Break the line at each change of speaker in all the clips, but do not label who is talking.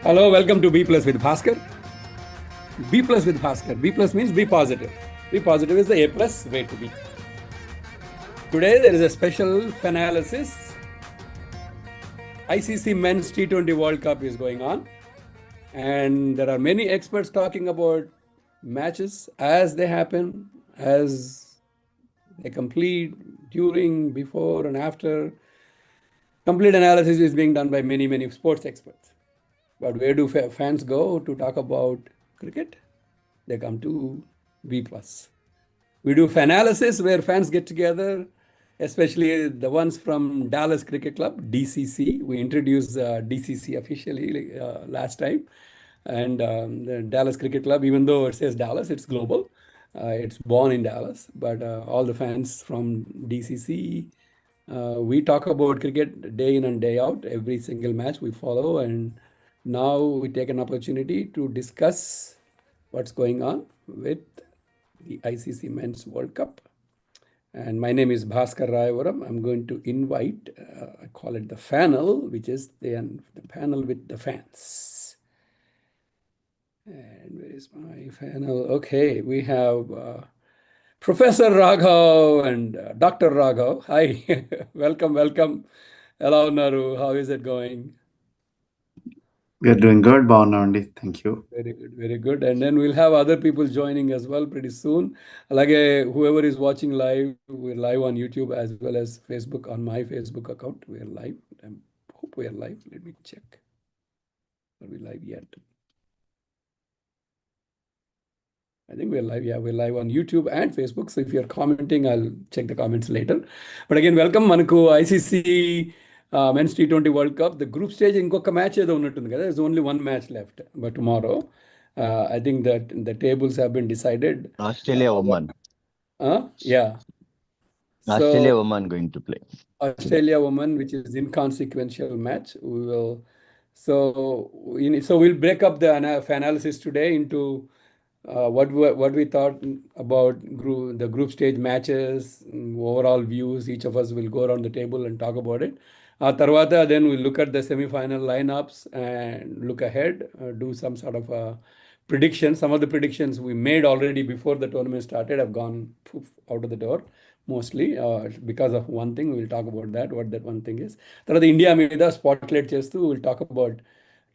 Hello, welcome to B Plus with Bhaskar. B Plus with Bhaskar. B Plus means be positive. Be positive is the A plus way to be. Today there is a special FANAlysis. ICC Men's T20 World Cup is going on, and there are many experts talking about matches as they happen, as they complete, during, before, and after. Complete analysis is being done by many sports experts. But where do fans go to talk about cricket? They come to B+. We do FANalysis where fans get together, especially the ones from Dallas Cricket Club, DCC. We introduced DCC officially last time. And the Dallas Cricket Club, even though it says Dallas, it's global. It's born in Dallas. But all the fans from DCC, we talk about cricket day in and day out, every single match we follow. And now we take an opportunity to discuss what's going on with the ICC Men's World Cup. And my name is Bhaskar Rayavaram. I'm going to invite, I call it the FANel, which is the panel with the fans. And where is my FANel? Okay, we have Professor Raghav and Dr. Raghav. Hi, welcome. Hello, Naru. How is it going?
We are doing good, Bhavna. Thank you.
Very good. And then we'll have other people joining as well pretty soon. Like whoever is watching live, we're live on YouTube as well as Facebook on my Facebook account. We're live. I hope we are live. Let me check. Are we live yet? I think we're live. Yeah, we're live on YouTube and Facebook. So if you're commenting, I'll check the comments later. But again, welcome, Manaku ICC Men's T20 World Cup. The group stage inkoka match edo unnattundi kada. There's only one match left. But tomorrow, I think that the tables have been decided.
Australia woman.
Yeah.
Australia woman going to play.
Australia woman, which is inconsequential match. We will. So we'll break up the FANalysis today into what we thought about the group stage matches, overall views. Each of us will go around the table and talk about it. Tarvata, then we'll look at the semi-final lineups and look ahead, do some sort of prediction. Some of the predictions we made already before the tournament started have gone out of the door, mostly because of one thing. We'll talk about that, what that one thing is. Tarvata India meeda spotlight chestu, we'll talk about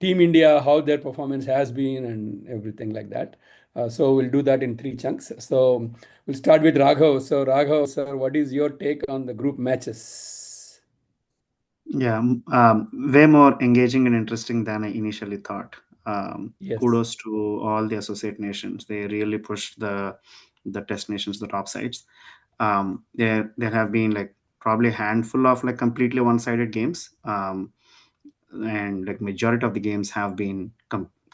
Team India, how their performance has been and everything like that. So we'll do that in 3 chunks. So we'll start with Raghav. So Raghav, sir, what is your take on the group matches?
Yeah, way more engaging and interesting than I initially thought.
Yes.
Kudos to all the associate nations. They really pushed the test nations, the top sides. There have been like probably a handful of like completely one-sided games. And like majority of the games have been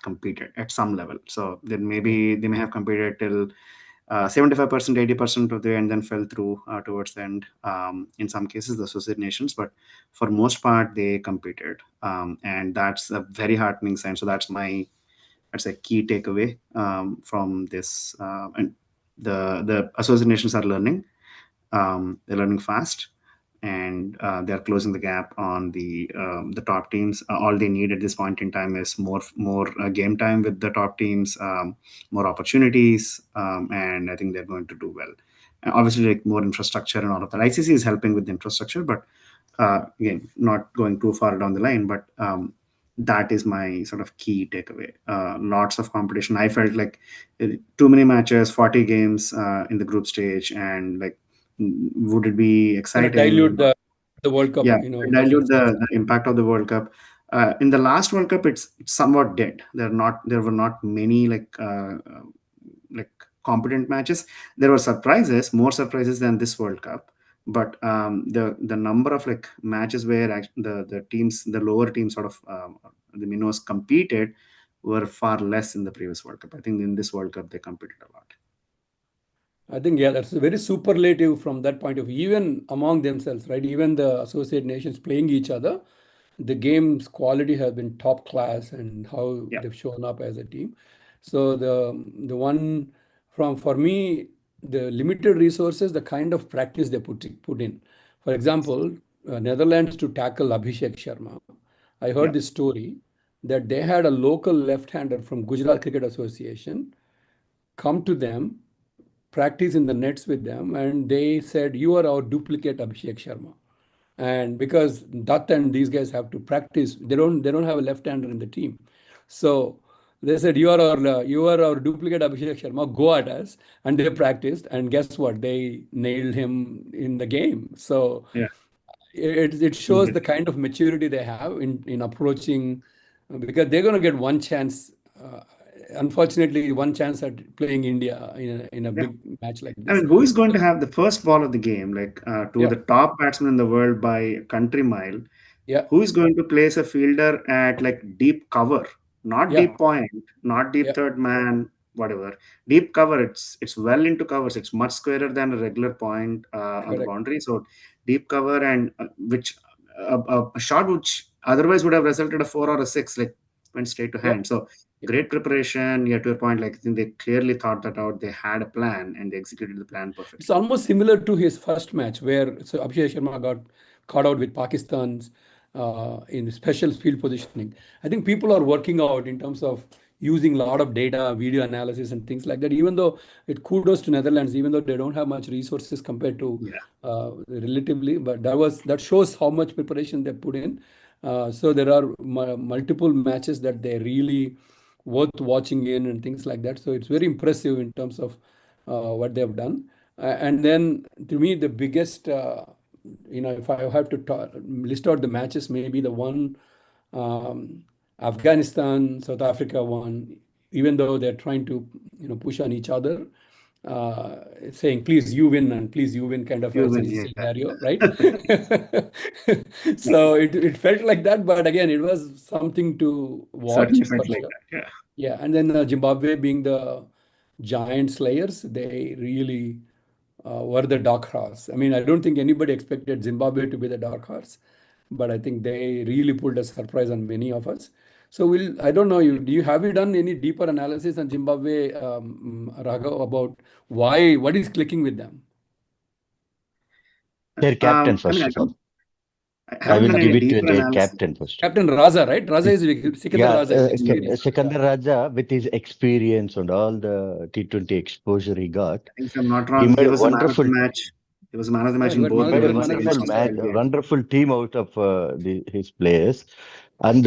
competed at some level. So then maybe they may have competed till 75%, 80% of the way and then fell through towards the end. In some cases, the associate nations, but for most part, they competed. And that's a very heartening sign. So that's a key takeaway from this. And the associate nations are learning. They're learning fast. And they're closing the gap on the top teams. All they need at this point in time is more game time with the top teams, more opportunities, and I think they're going to do well. And obviously, like more infrastructure and all of that. ICC is helping with the infrastructure, but again, not going too far down the line. But that is my sort of key takeaway. Lots of competition. I felt like too many matches, 40 games in the group stage, and like, would it be exciting?
Dilute the World Cup.
Yeah, dilute the impact of the World Cup. In the last World Cup, it's somewhat dead. There were not many like competent matches. There were surprises, more surprises than this World Cup. But the number of like matches where the teams, the lower teams, sort of the minnows competed, were far less in the previous World Cup. I think in this World Cup they competed a lot.
I think, yeah, that's very superlative from that point of view, even among themselves, right? Even the associate nations playing each other, the game's quality has been top class and how they've shown up as a team. So the one for me, the limited resources, the kind of practice they put in. For example, Netherlands to tackle Abhishek Sharma. I heard this story that they had a local left-hander from Gujarat Cricket Association come to them, practice in the nets with them, and they said, "You are our duplicate Abhishek Sharma." And because Dutt and these guys have to practice, they don't have a left-hander in the team, so they said, "You are our duplicate Abhishek Sharma. Go at us." And they practiced, and guess what? They nailed him in the game. So
Yeah.
it shows the kind of maturity they have in approaching, because they're going to get one chance. Unfortunately, one chance at playing India in a
Yeah.
big match like
I
this.
mean, who is going to have the first ball of the game, like to
Yeah.
the top batsman in the world by a country mile?
Yeah.
Who is going to place a fielder at like deep cover, not
Yeah.
deep point, not deep
Yeah.
third man, whatever. Deep cover, it's well into covers. It's much squarer than a regular point on the
Correct.
boundary. So deep cover, and which a shot which otherwise would have resulted a 4 or a 6, like went straight to
Yeah.
hand. So
Yeah.
great preparation. Yeah, to your point, like I think they clearly thought that out. They had a plan and they executed the plan
It's
perfectly.
almost similar to his first match, where Abhishek Sharma got caught out with Pakistan's in special field positioning. I think people are working out in terms of using a lot of data, video analysis, and things like that. Even though kudos to Netherlands, even though they don't have much resources compared to relatively, but that shows how much preparation they put in. So there are multiple matches that they really worth watching in and things like that. So it's very impressive in terms of what they have done. And then to me, the biggest, if I have to list out the matches, maybe the one Afghanistan, South Africa one, even though they're trying to, push on each other, saying, "Please you win," and "Please you win," kind of
You
a
win, yeah.
scenario, right? So it felt like that, but again, it was something to watch.
Certainly
for
felt like
sure.
that. Yeah.
Yeah, and then Zimbabwe being the giant slayers, they really were the dark horse. I mean, I don't think anybody expected Zimbabwe to be the dark horse, but I think they really pulled a surprise on many of us. So I don't know, do you done any deeper analysis on Zimbabwe, Raghav, about what is clicking with them?
Their captain,
I
first
mean,
of all.
I
I
haven't
will
done
give
any
it to
deeper
their
analysis.
captain first.
Captain Raza, right? Raza is Sikandar
Yeah,
Raza is experienced.
Sikandar Raja, with his experience and all the T20 exposure he got,
I think if I'm not
he
wrong,
made
he
a
was the man of the
wonderful
match. He was the man of the match
he
in
got
both
made a
man of the
games
wonderful
against
match.
match,
Australia.
wonderful team out of his players, and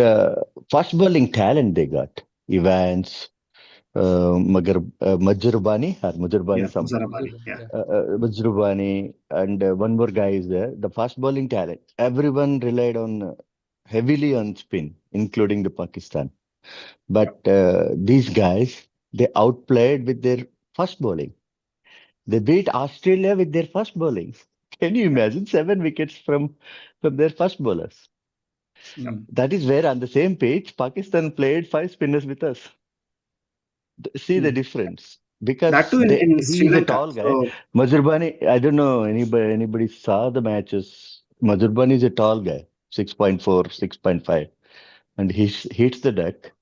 fast bowling talent they got. Evans, Majrubani, or Majrubani,
Yeah,
something.
Zarabani. Yeah.
Majrubani, and one more guy is there. The fast bowling talent. Everyone relied on heavily on spin, including the Pakistan. But these guys, they outplayed with their fast bowling. They beat Australia with their fast bowling. Can you imagine 7 wickets from their fast bowlers? That is where on the same page, Pakistan played 5 spinners with us. See the difference. Because
That too in
he
Sri
is a
Lanka.
tall guy.
So,
Mazurbani, I don't know anybody saw the matches. Mazurbani is a tall guy, 6.4, 6.5, and he hits the deck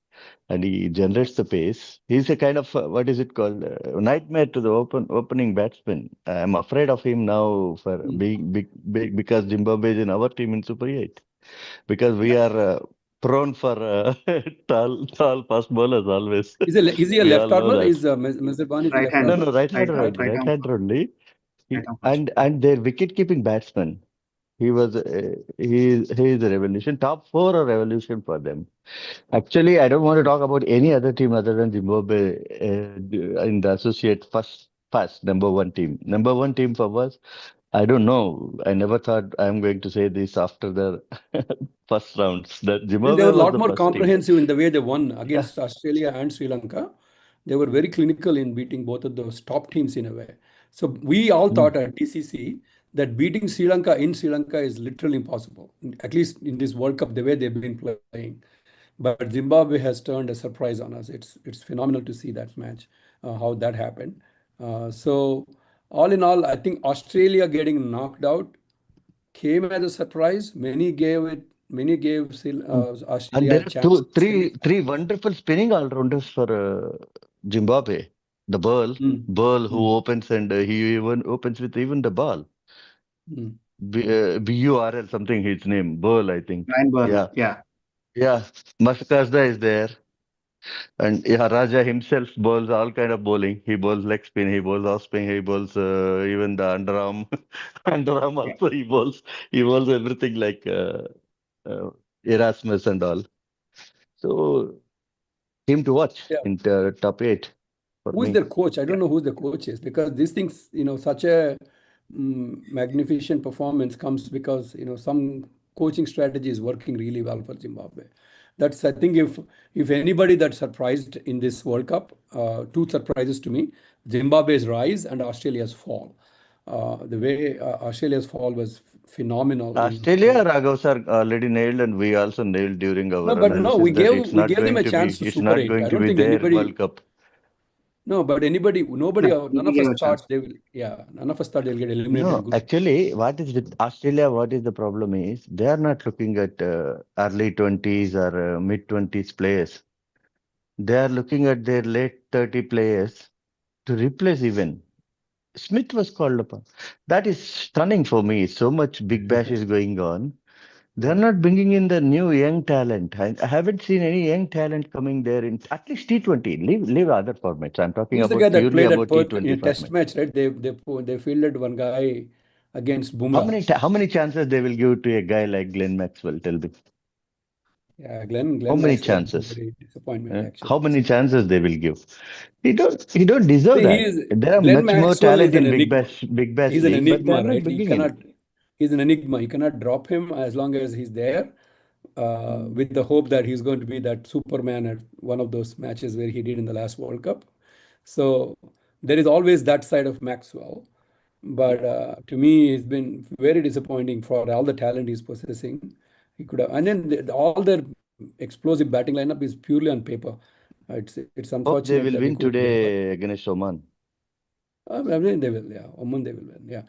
and he generates the pace. He's a kind of what is it called? Nightmare to the opening batsman. I'm afraid of him now for being big because Zimbabwe is in our team in Super 8. Because we are prone for tall fast bowlers always.
Is he a
We
left
all know
armer?
that.
Is Mr.
right
left
hand.
armer?
No, right-hander only.
Right arm.
Right-hander only.
Right arm fast.
And their wicket-keeping batsman. He is a revolution. Top 4 are revolution for them. Actually, I don't want to talk about any other team other than Zimbabwe in the associate first number one team. Number one team for us. I don't know. I never thought I'm going to say this after the first rounds. That
And they
Zimbabwe
were a
was
lot
the
more
first team.
comprehensive in the way they won against Australia and Sri Lanka. They were very clinical in beating both of those top teams in a way. So we all thought at DCC that beating Sri Lanka in Sri Lanka is literally impossible, at least in this World Cup, the way they've been playing. But Zimbabwe has turned a surprise on us. It's phenomenal to see that match, how that happened. So all in all, I think Australia getting knocked out came as a surprise. Many gave
And
Australia
there
a
are
chance.
three wonderful spinning all-rounders for Zimbabwe. The Burl who opens and he even opens with even the ball. BURL something his name, Burl, I think.
Ryan Burl.
Yeah.
Yeah.
Yeah, Masakazda is there. And yeah, Raja himself bowls all kind of bowling. He bowls leg spin, he bowls off spin, he bowls even the underarm. Underarm
Yeah.
also he bowls. He bowls everything like uh, Erasmus and all. So him to watch
Yeah.
in the top 8 for
Who is
me.
their coach? I don't know who the coach is, because these things, such a magnificent performance comes because, some coaching strategy is working really well for Zimbabwe. That's, I think, if anybody that surprised in this World Cup, two surprises to me: Zimbabwe's rise and Australia's fall. The way Australia's fall was phenomenal.
Australia, Raghav sir already nailed, and we also nailed during
No,
our
but no,
analysis
we
that
gave
it's
we
not
gave them
going
a
to be,
chance to
it's
Super
not
8.
going
I
to
don't
be
think
their
anybody.
World Cup.
No, but nobody,
Yeah,
none
he
of
gave
us
a
thought
chance.
none of us thought they'll get eliminated in
No,
group.
actually, what is with Australia? What is the problem is they are not looking at early 20s or mid 20s players. They are looking at their late 30 players to replace even. Smith was called upon. That is stunning for me. So much big bash is going on. They're
Yeah.
not bringing in the new young talent. I haven't seen any young talent coming there in at least T20. Leave other formats. I'm talking
Who's the guy
about
that
purely
played at
about
Perth in
T20
a test
format.
match, right? They fielded one guy against Bumrah.
How many chances they will give to a guy like Glenn Maxwell? Tell me.
Yeah,
How
Glenn
many
Maxwell has been
chances?
very disappointment
How
actually.
many chances they will give? He don't deserve
See,
that. There are
Glenn
much more
Maxwell is
talent
an
in
enigma.
Big Bash
He's an
League, but they are
enigma,
not
right?
bringing in.
He's an enigma. You cannot drop him as long as he's there, with the hope that he's going to be that Superman at one of those matches where he did in the last World Cup. So there is always that side of Maxwell. But to me, it's been very disappointing for all the talent he's possessing. He could have, and then all their explosive batting lineup is purely on paper. It's
Hope they
unfortunate
will
that he
win
couldn't deliver.
today against Oman.
I mean, they will, yeah. Oman, they will win, yeah.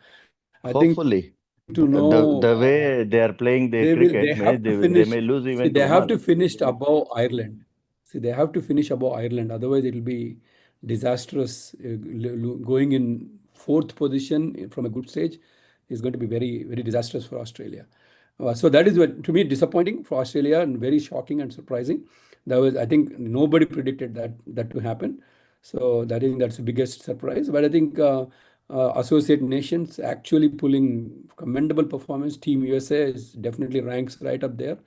I think
Hopefully.
to know
The way they are playing their
they
cricket,
have to
they
finish.
may lose
See,
even to
they have
Oman.
to finish above Ireland. See, they have to finish above Ireland. Otherwise, it will be disastrous. Going in fourth position from a group stage is going to be very, very disastrous for Australia. So that is what, to me, disappointing for Australia and very shocking and surprising. That was, I think, nobody predicted that to happen. So that is that's the biggest surprise. But I think associate nations actually pulling commendable performance. Team USA is definitely ranks right up there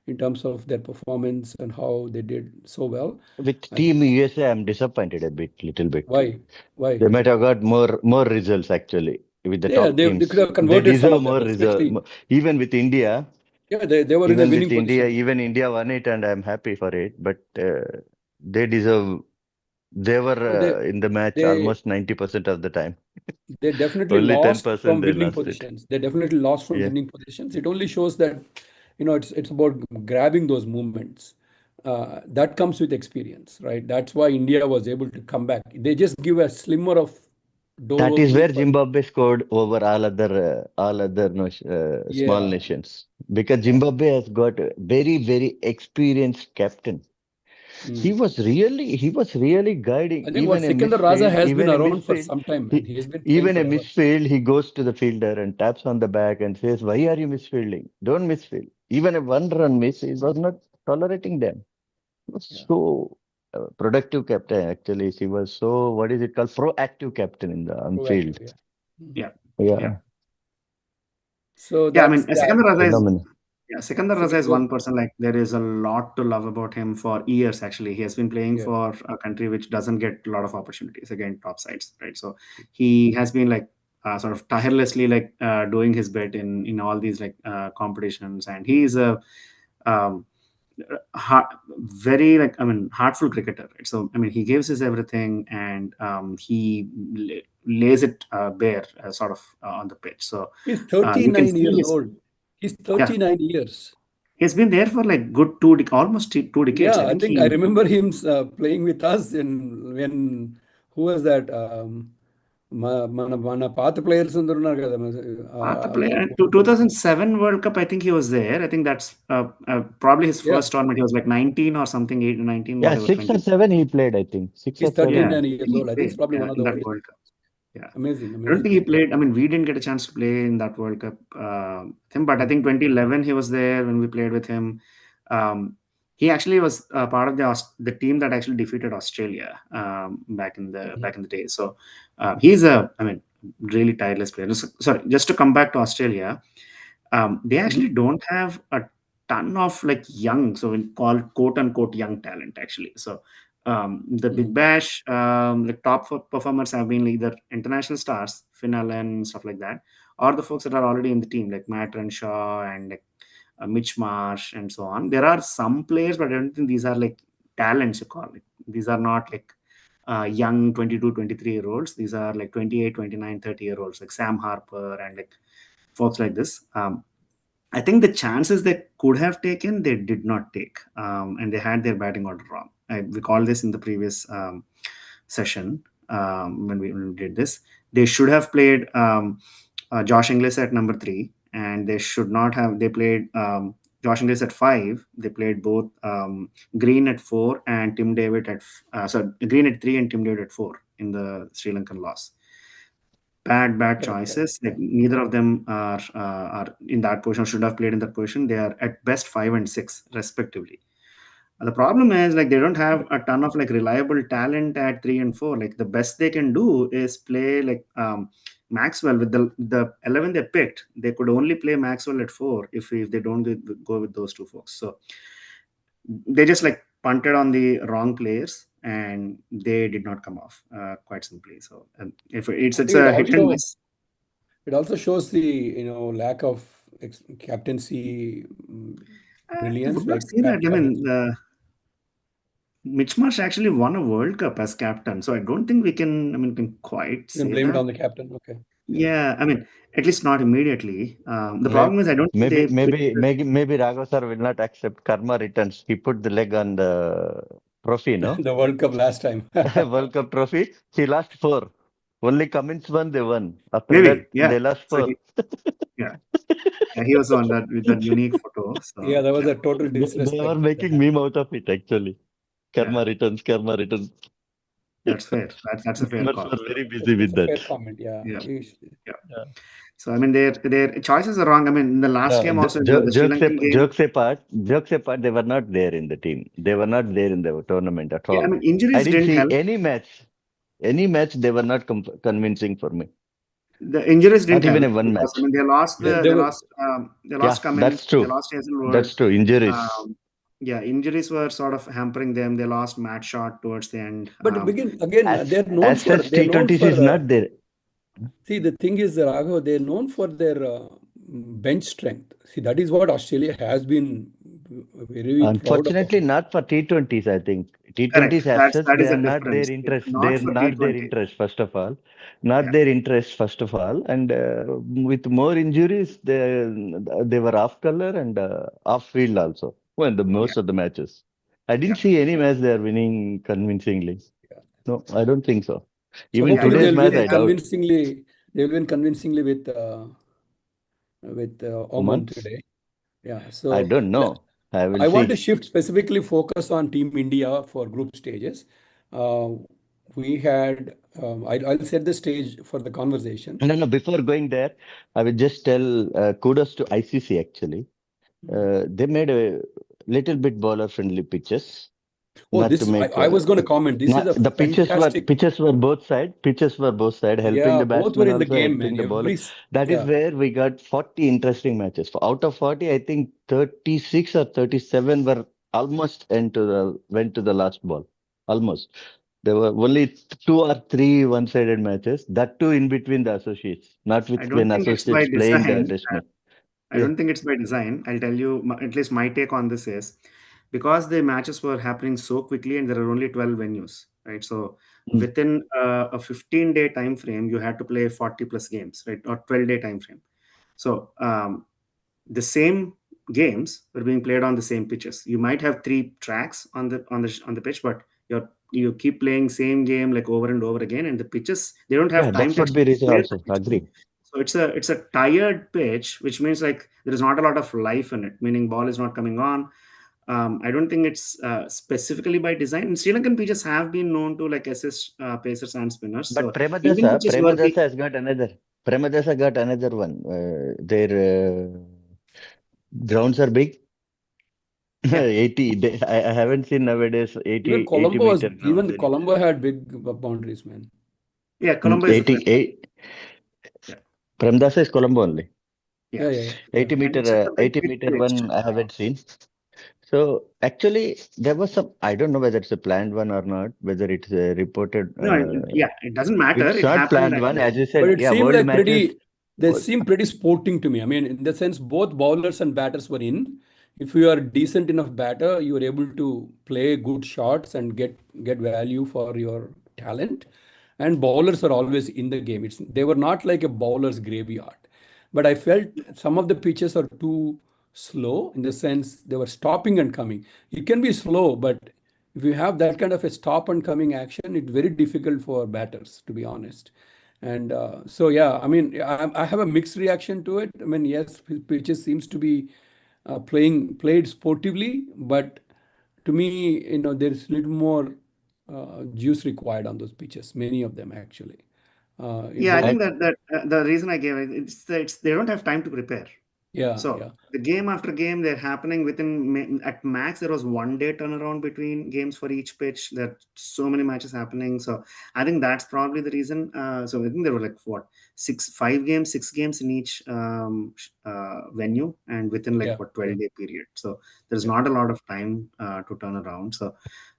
in terms of their performance and how they did so well.
With
I think
Team USA, I'm disappointed little bit.
why?
They might have got more results actually with the
Yeah,
top
they could
teams.
have
They
converted some
deserve
of them,
more results.
especially.
Even with India,
Yeah, they were in a winning position.
Even India won it, and I'm happy for it. But they deserve. They were
No,
in the match
they
almost 90% of the time.
they definitely
Only
lost
10%
from
they
winning
lost it.
positions. They definitely lost from
Yeah.
winning positions. It only shows that it's about grabbing those moments. That comes with experience, right? That's why India was able to come back. They just give a slimmer of door
That is where
opening for.
Zimbabwe scored over all other small
Yeah.
nations because
Yeah.
Zimbabwe has got a very experienced captain.
Mm.
He was really guiding
I think what Sikandar Raza has been around for some time, man. He has been playing
even a
forever.
misfield. He goes to the fielder and taps on the back and says, "Why are you misfielding? Don't misfield." Even a one run miss, he was not tolerating them. He was
Yeah.
so productive captain. Actually, he was so what is it called? Proactive captain in the on field.
Proactive, yeah. Mm.
Yeah. Yeah.
Yeah,
So
Yeah. I mean,
that's that.
phenomenal.
Sikandar Raza is one person, like there is a lot to love about him for years. Actually, he has been playing
Yeah.
for a country which doesn't get a lot of opportunities, again, top sides, right? So he has been like sort of tirelessly like doing his bit in all these like competitions, and he is a um, heart, very like heartful cricketer, right? So I mean he gives his everything, and he lays it bare sort of on the pitch. So
He's
you can
39
see
years
his,
old. He's
yeah,
39 years.
he's been there for like good almost 2 decades. I
Yeah, I
think
think I
he
remember him playing with us when who was that? మన పాత players అందరు ఉన్నారు కదా.
the player 2007 World Cup. I think he was there. I think that's probably his
Yeah,
first tournament. He was like 19 or something, 8, 19,
Yeah,
whatever,
6 or
20.
7 he played. I think 6
he's
or 7.
39
Yeah,
years
he
old. I think it's
played
probably one of
in
the
that
oldest.
World Cup. Yeah.
Amazing,
I don't
amazing
think he
player.
played. I mean, we didn't get a chance to play in that World Cup with him, but I think 2011 he was there when we played with him. Um, He actually was part of the team that actually defeated Australia back in the day. So he's really tireless player. Sorry, just to come back to Australia, they actually don't have a ton of like young, so we call quote unquote young talent actually. So the Big Bash, the top performers have been either international stars, FANalysis and stuff like that, or the folks that are already in the team like Matt Renshaw and like Mitch Marsh and so on. There are some players, but I don't think these are like talents you call it. These are not like young 22, 23-year-olds. These are like 28, 29, 30-year-olds like Sam Harper and like folks like this. I think the chances they could have taken, they did not take, and they had their batting order wrong. We called this in the previous session when we did this. They should have played Josh Inglis at number 3, and they should not have. They played Josh Inglis at 5. They played both Green at 4 and Tim David at Green at 3 and Tim David at 4 in the Sri Lankan loss. Bad choices. Like neither of them are in that position. Should have played in that position. They are at best 5 and 6 respectively. The problem is like they don't have a ton of like reliable talent at 3 and 4. Like the best they can do is play like Maxwell with the 11 they picked. They could only play Maxwell at 4 if they don't go with those two folks. So they just like punted on the wrong players and they did not come off quite simply. So if it's a hit and miss.
It also shows the lack of captaincy brilliance.
I would not say that. I mean, Mitch Marsh actually won a World Cup as captain, so I don't think we can quite say
blame
that.
it on the captain. Okay.
Yeah, I mean, at least not immediately. The problem is I don't think
maybe Raghav sir will not accept karma returns. He put the leg on the trophy, no?
The World Cup last time.
World Cup trophy. He lost 4. Only Cummins won, they won. After
Maybe,
that,
yeah.
they lost 4.
Yeah, he was on that with that unique photo. So,
yeah, that was a total disrespect.
They were making meme out of it actually. Karma returns.
That's fair. That's a fair call.
Are very busy with that.
Fair comment. Yeah.
So I mean, their choices are wrong. I mean, in the last game also, the Sri Lankan game.
Jokes apart, they were not there in the team. They were not there in the tournament at all.
Yeah, I mean, injuries
I didn't see
help.
any match. They were not convincing for me.
The injuries didn't
not even
help.
A one match.
I mean, they lost Cummins.
That's true.
They lost Hazelwood.
That's true. Injuries.
Injuries were sort of hampering them. They lost Matt Short towards the end.
But again, they're known for
T20s is not there.
See, the thing is, Raghav, they're known for their bench strength. See, that is what Australia has been very
unfortunately not for T20s. I think T20s as such, they are not their interest. They're not their interest, first of all. Their interest, first of all. And with more injuries, they were off color and off field also. Well, most of the matches. I didn't see any match they are winning convincingly. No, I don't think so. Even today's match, I doubt.
They'll win convincingly with Oman today. Yeah, so
I don't know. I
want to shift specifically focus on Team India for group stages. We had, I'll set the stage for the conversation.
No, before going there, I will just tell kudos to ICC actually. They made a little bit bowler-friendly pitches.
I was going to comment. This is
the pitches were both sides. Helping the batsmen.
Both were in the game,
man. That is where we got 40 interesting matches. Out of 40, I think 36 or 37 were almost went to the last ball. Almost. There were only 2 or 3 one-sided matches. That too in between the associates, not with when associates playing the test match.
I don't think it's by design. I'll tell you, at least my take on this is, because the matches were happening so quickly and there are only 12 venues, right? So within a 15-day time frame, you had to play 40 plus games, right? Or 12-day time frame. So the same games were being played on the same pitches. You might have 3 tracks on the pitch, but you keep playing same game like over and over again, and the pitches, they don't have time
to play. Also agree.
So it's a tired pitch, which means like there is not a lot of life in it, meaning ball is not coming on. I don't think it's specifically by design. And Sri Lankan pitches have been known to like assist pacers and spinners.
But Premadasa has got another. Premadasa got another one. Their grounds are big.
Yeah.
80. I haven't seen nowadays 80
Even
80
Colombo was,
meter grounds
even Colombo
anywhere.
had big boundaries, man.
Yeah, Colombo is
88.
yeah,
Premdasa is Colombo only.
yeah.
Yeah.
80
And
meter,
it's such a big
80 meter
pitch.
one I haven't seen. So actually, there was some. I don't know whether it's a planned one or not. Whether it's reported.
No, yeah, it doesn't matter.
It's
It
not
happened
planned
like
one,
that.
as you
But
said.
it
Yeah,
seemed
world
like
matches.
they seem pretty sporting to me. I mean, in the sense, both bowlers and batters were in. If you are decent enough batter, you are able to play good shots and get value for your talent. And bowlers are always in the game. They were not like a bowler's graveyard. But I felt some of the pitches are too slow in the sense they were stopping and coming. You can be slow, but if you have that kind of a stop and coming action, it's very difficult for batters, to be honest. And so, yeah, I mean, I have a mixed reaction to it. I mean, yes, pitches seems to be played sportively, but to me, there's a little more juice required on those pitches. Many of them actually.
Yeah, I
Both,
think
And
that the reason I gave it's they don't have time to prepare.
yeah,
So
yeah,
the game after game, they're happening within at max. There was 1 day turnaround between games for each pitch. There are so many matches happening. So I think that's probably the reason. So I think there were like what 6 games in each venue, and within like
yeah,
what
yeah,
12-day period. So there's
yeah,
not a lot of time to turn around. So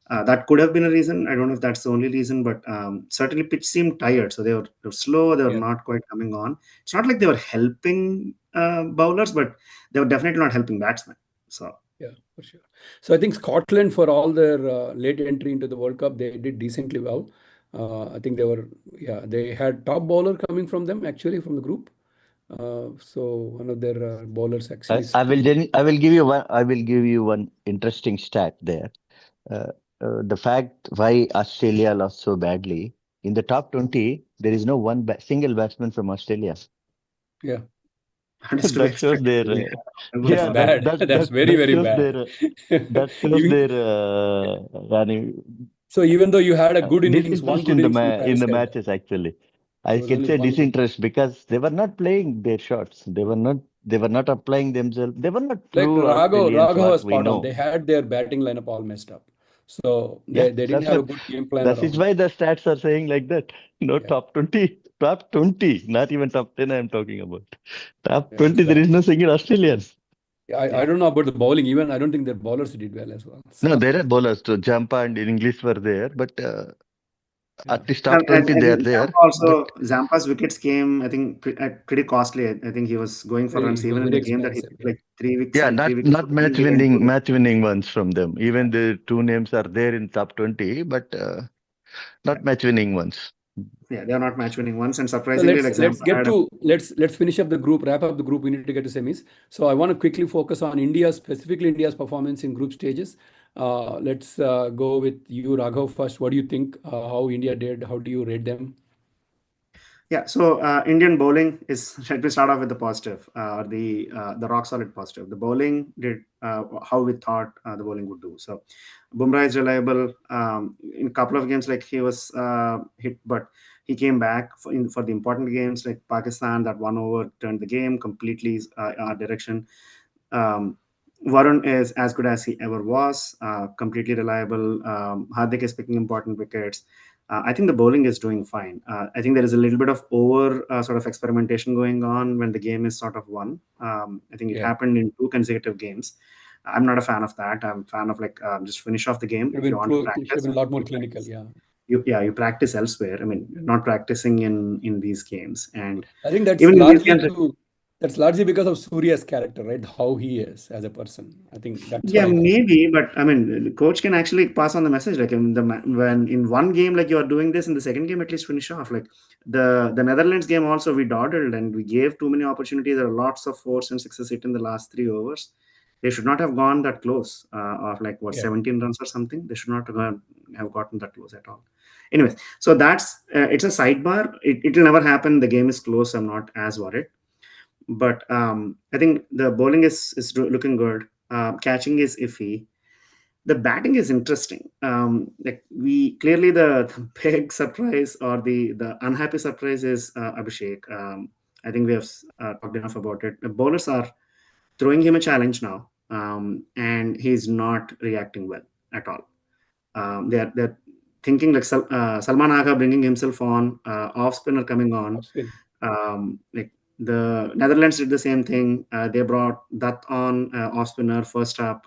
that could have been a reason. I don't know if that's the only reason, but certainly pitch seemed tired. So they were slow. They were
yeah.
not quite coming on. It's not like they were helping bowlers, but they were definitely not helping batsmen. So
Yeah, for sure. So I think Scotland, for all their late entry into the World Cup, they did decently well. I think they had top bowler coming from them actually from the group. So one of their bowlers actually scored.
I will give you one. I will give you one interesting stat there. Uh, the fact why Australia lost so badly in the top 20, there is no one single batsman from Australia.
Yeah,
it's to be
That shows
expected.
their
that's
yeah
bad. That's very,
that
very
shows
bad.
their that shows
Even,
their yani,
so even though you had a good innings, one
disinterest
good innings from
in
Travis
the
Head,
matches. Actually,
there
I
was
can
only
say
one good.
disinterest because they were not shots. They were not applying themselves. They were not
Like
true Australians,
Raghav
what
was
we
spot on.
know.
They had their batting lineup all messed up. So
Yeah,
they didn't
that's
have a
what.
good game plan
That is
around.
why the stats are saying like that. No
Yeah,
top 20, top 20, not even top 10. I am talking about top
yeah, it's
20. There
bad.
is no single Australian.
I
Yeah.
don't know about the bowling. Even I don't think their bowlers did well as well.
No,
So
there are bowlers. So Jampa and in English were there, but
yeah,
at least
And,
top
and
20
I
they are
think
there. But
Zampa's wickets came, I think, pretty costly. I think he was going for runs
it was
even in
very
the game that he
expensive.
took
Yeah,
like 3 weeks,
yeah,
like three
not
wickets
not
for him. He went to
match winning ones from them. Even the two names are there in top 20, but
yeah,
not match winning ones.
yeah. They are not match winning ones, and
so
surprisingly,
let's
like
let's
Zampa
get
had a
to let's finish up the group, wrap up the group. We need to get to semis. So I want to quickly focus on India, specifically India's performance in group stages. Let's go with you, Raghav, first. What do you think? How India did? How do you rate them?
Yeah, so Indian bowling is. Let me start off with the positive, the rock solid positive. The bowling did how we thought the bowling would do. So, Bumrah is reliable. In a couple of games, like he was hit, but he came back for the important games like Pakistan. That 1 over turned the game completely our direction. Um, Varun is as good as he ever was. Completely reliable. Hardik is picking important wickets. I think the bowling is doing fine. I think there is a little bit of over sort of experimentation going on when the game is sort of won. I think it
Yeah,
happened in 2 consecutive games. I'm not a fan of that. I'm a fan of like just finish off the game if you want to
it should have been
practice.
a lot more
You
clinical.
practice.
Yeah.
You practice elsewhere. I mean, you're not practicing in these games, and
I think that's
even in these
largely
games,
to that's largely because of Surya's character, right? How he is as a person. I think that's what
yeah,
I feel.
maybe, but I mean, the coach can actually pass on the message. Like when in one game, like you are doing this, in the second game, at least finish off. Like the Netherlands game, also we dawdled and we gave too many opportunities. There are lots of fours and sixes hit in the last 3 overs. They should not have gone that close, of like what
Yeah,
17 runs or something. They should not have gotten that close at all. Anyways, so that's it's a sidebar. It'll never happen. The game is close. I'm not as worried. But I think the bowling is looking good. Catching is iffy. The batting is interesting. Like we clearly the big surprise or the unhappy surprise is Abhishek. I think we have talked enough about it. The bowlers are throwing him a challenge now. and he's not reacting well at all. They're thinking like Salman Agha bringing himself on, off spinner coming on.
Spin.
Like the Netherlands did the same thing. They brought that on off spinner first up.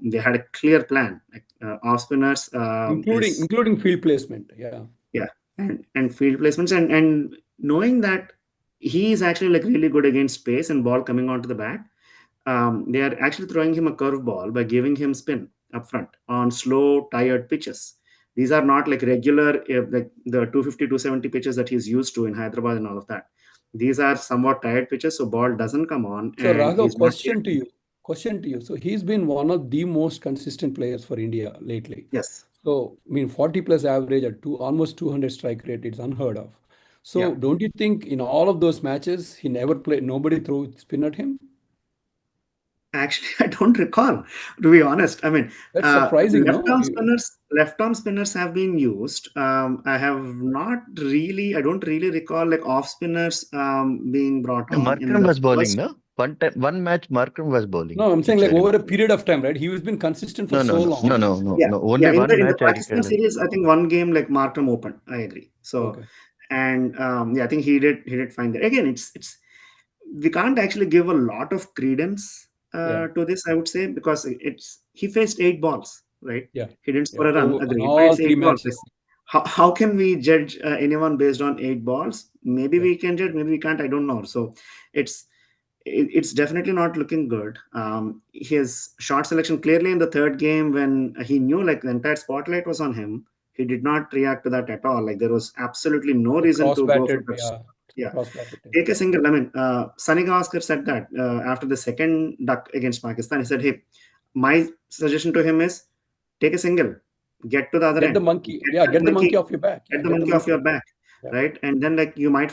They had a clear plan. Like off spinners,
Including field placement.
yeah, and field placements, and knowing that he is actually like really good against space and ball coming onto the bat. They are actually throwing him a curveball by giving him spin up front on slow, tired pitches. These are not like regular, like the 250, 270 pitches that he's used to in Hyderabad and all of that. These are somewhat tired pitches, so ball doesn't come on.
So
And
Raghav,
he's not
question to you. So he's been one of the most consistent players for India lately.
Yes.
So, I mean, 40 plus average at almost 200 strike rate, it's unheard of. So,
Yeah.
don't you think in all of those matches, he never played, nobody threw spin at him?
Actually, I don't recall, to be honest. I mean,
That's surprising, no?
left arm spinners have been used. I don't really recall like off spinners being brought on in
Markram
the
was bowling,
first.
no? One match Markram was bowling.
No, I'm saying
which
like
I
over a
remember.
period of time, right? He has been consistent for so long.
No.
Yeah,
Only
yeah.
one
In the
match I
Pakistan
recall.
series, I think one game like Markram opened. I agree. So,
Okay.
and yeah, I think he did fine there. Again, it's we can't actually give a lot of credence
Yeah.
to this, I would say, because he faced 8 balls, right?
Yeah.
He didn't score
Yeah.
a run,
On
agreed, but
all
it's
three
8 balls.
matches.
How can we judge anyone based on 8 balls? Maybe
Yeah.
we can judge, maybe we can't. I don't know. So it's definitely not looking good. His shot selection clearly in the third game, when he knew like the entire spotlight was on him, he did not react to that at all. Like there was absolutely no reason to go for
Cross-batted,
that. Yeah.
cross-batted.
Take a single. I mean, Sunny Gavaskar said that after the second duck against Pakistan. He said, "Hey, my suggestion to him is take a single, get to the other
Get
end,
the monkey.
get
Yeah,
that
get the monkey off your back.
get
Yeah,
the monkey off your back,
Yeah.
right? And then like you might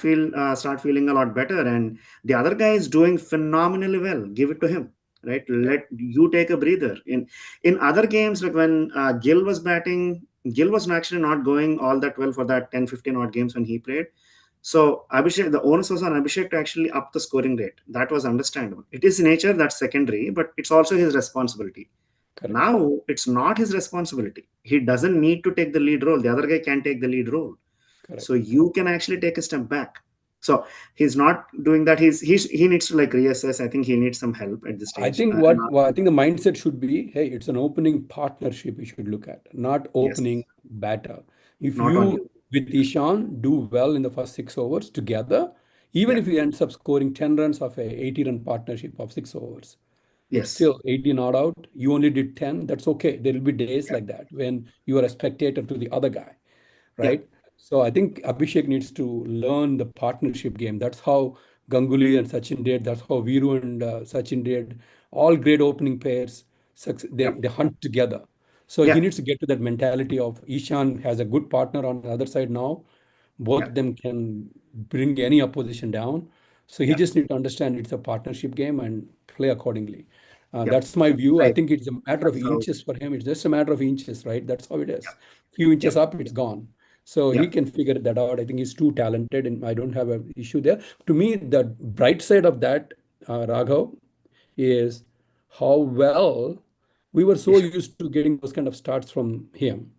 start feeling a lot better. And the other guy is doing phenomenally well. Give it to him, right? Let you take a breather. In other games, like when Gill was batting, Gill was actually not going all that well for that 10, 15 odd games when he played. So Abhishek, the onus was on Abhishek to actually up the scoring rate. That was understandable. It is nature, that's secondary, but it's also his responsibility.
Correct.
Now it's not his responsibility. He doesn't need to take the lead role. The other guy can take the lead role.
Correct.
So you can actually take a step back. So he's not doing that. He needs to like reassess. I think he needs some help at this stage.
I think I think the mindset should be, hey, it's an opening partnership we should look at, not opening batter. If
Not
you
only.
with Ishan do well in the first 6 overs together, even
Yeah.
if he ends up scoring 10 runs of a 80-run partnership of 6 overs,
Yes.
still 80 not out, you only did 10, that's okay. There will be days like that when you are a spectator to the other guy, right? So I think Abhishek needs to learn the partnership game. That's how Ganguly and Sachin did. That's how Viru and Sachin did. All great opening pairs, they hunt together. So he needs to get to that mentality of Ishan has a good partner on the other side now. Both of them can bring any opposition down. So he just needs to understand it's a partnership game and play accordingly. That's my view. I
Right.
think it's a matter of
That's how-
inches for him. It's just a matter of inches, right? That's how it is. Few inches up, it's gone. So he can figure that out. I think he's too talented, and I don't have an issue there. To me, the bright side of that, Raghav, is how well we were so used to getting those kind of starts from him.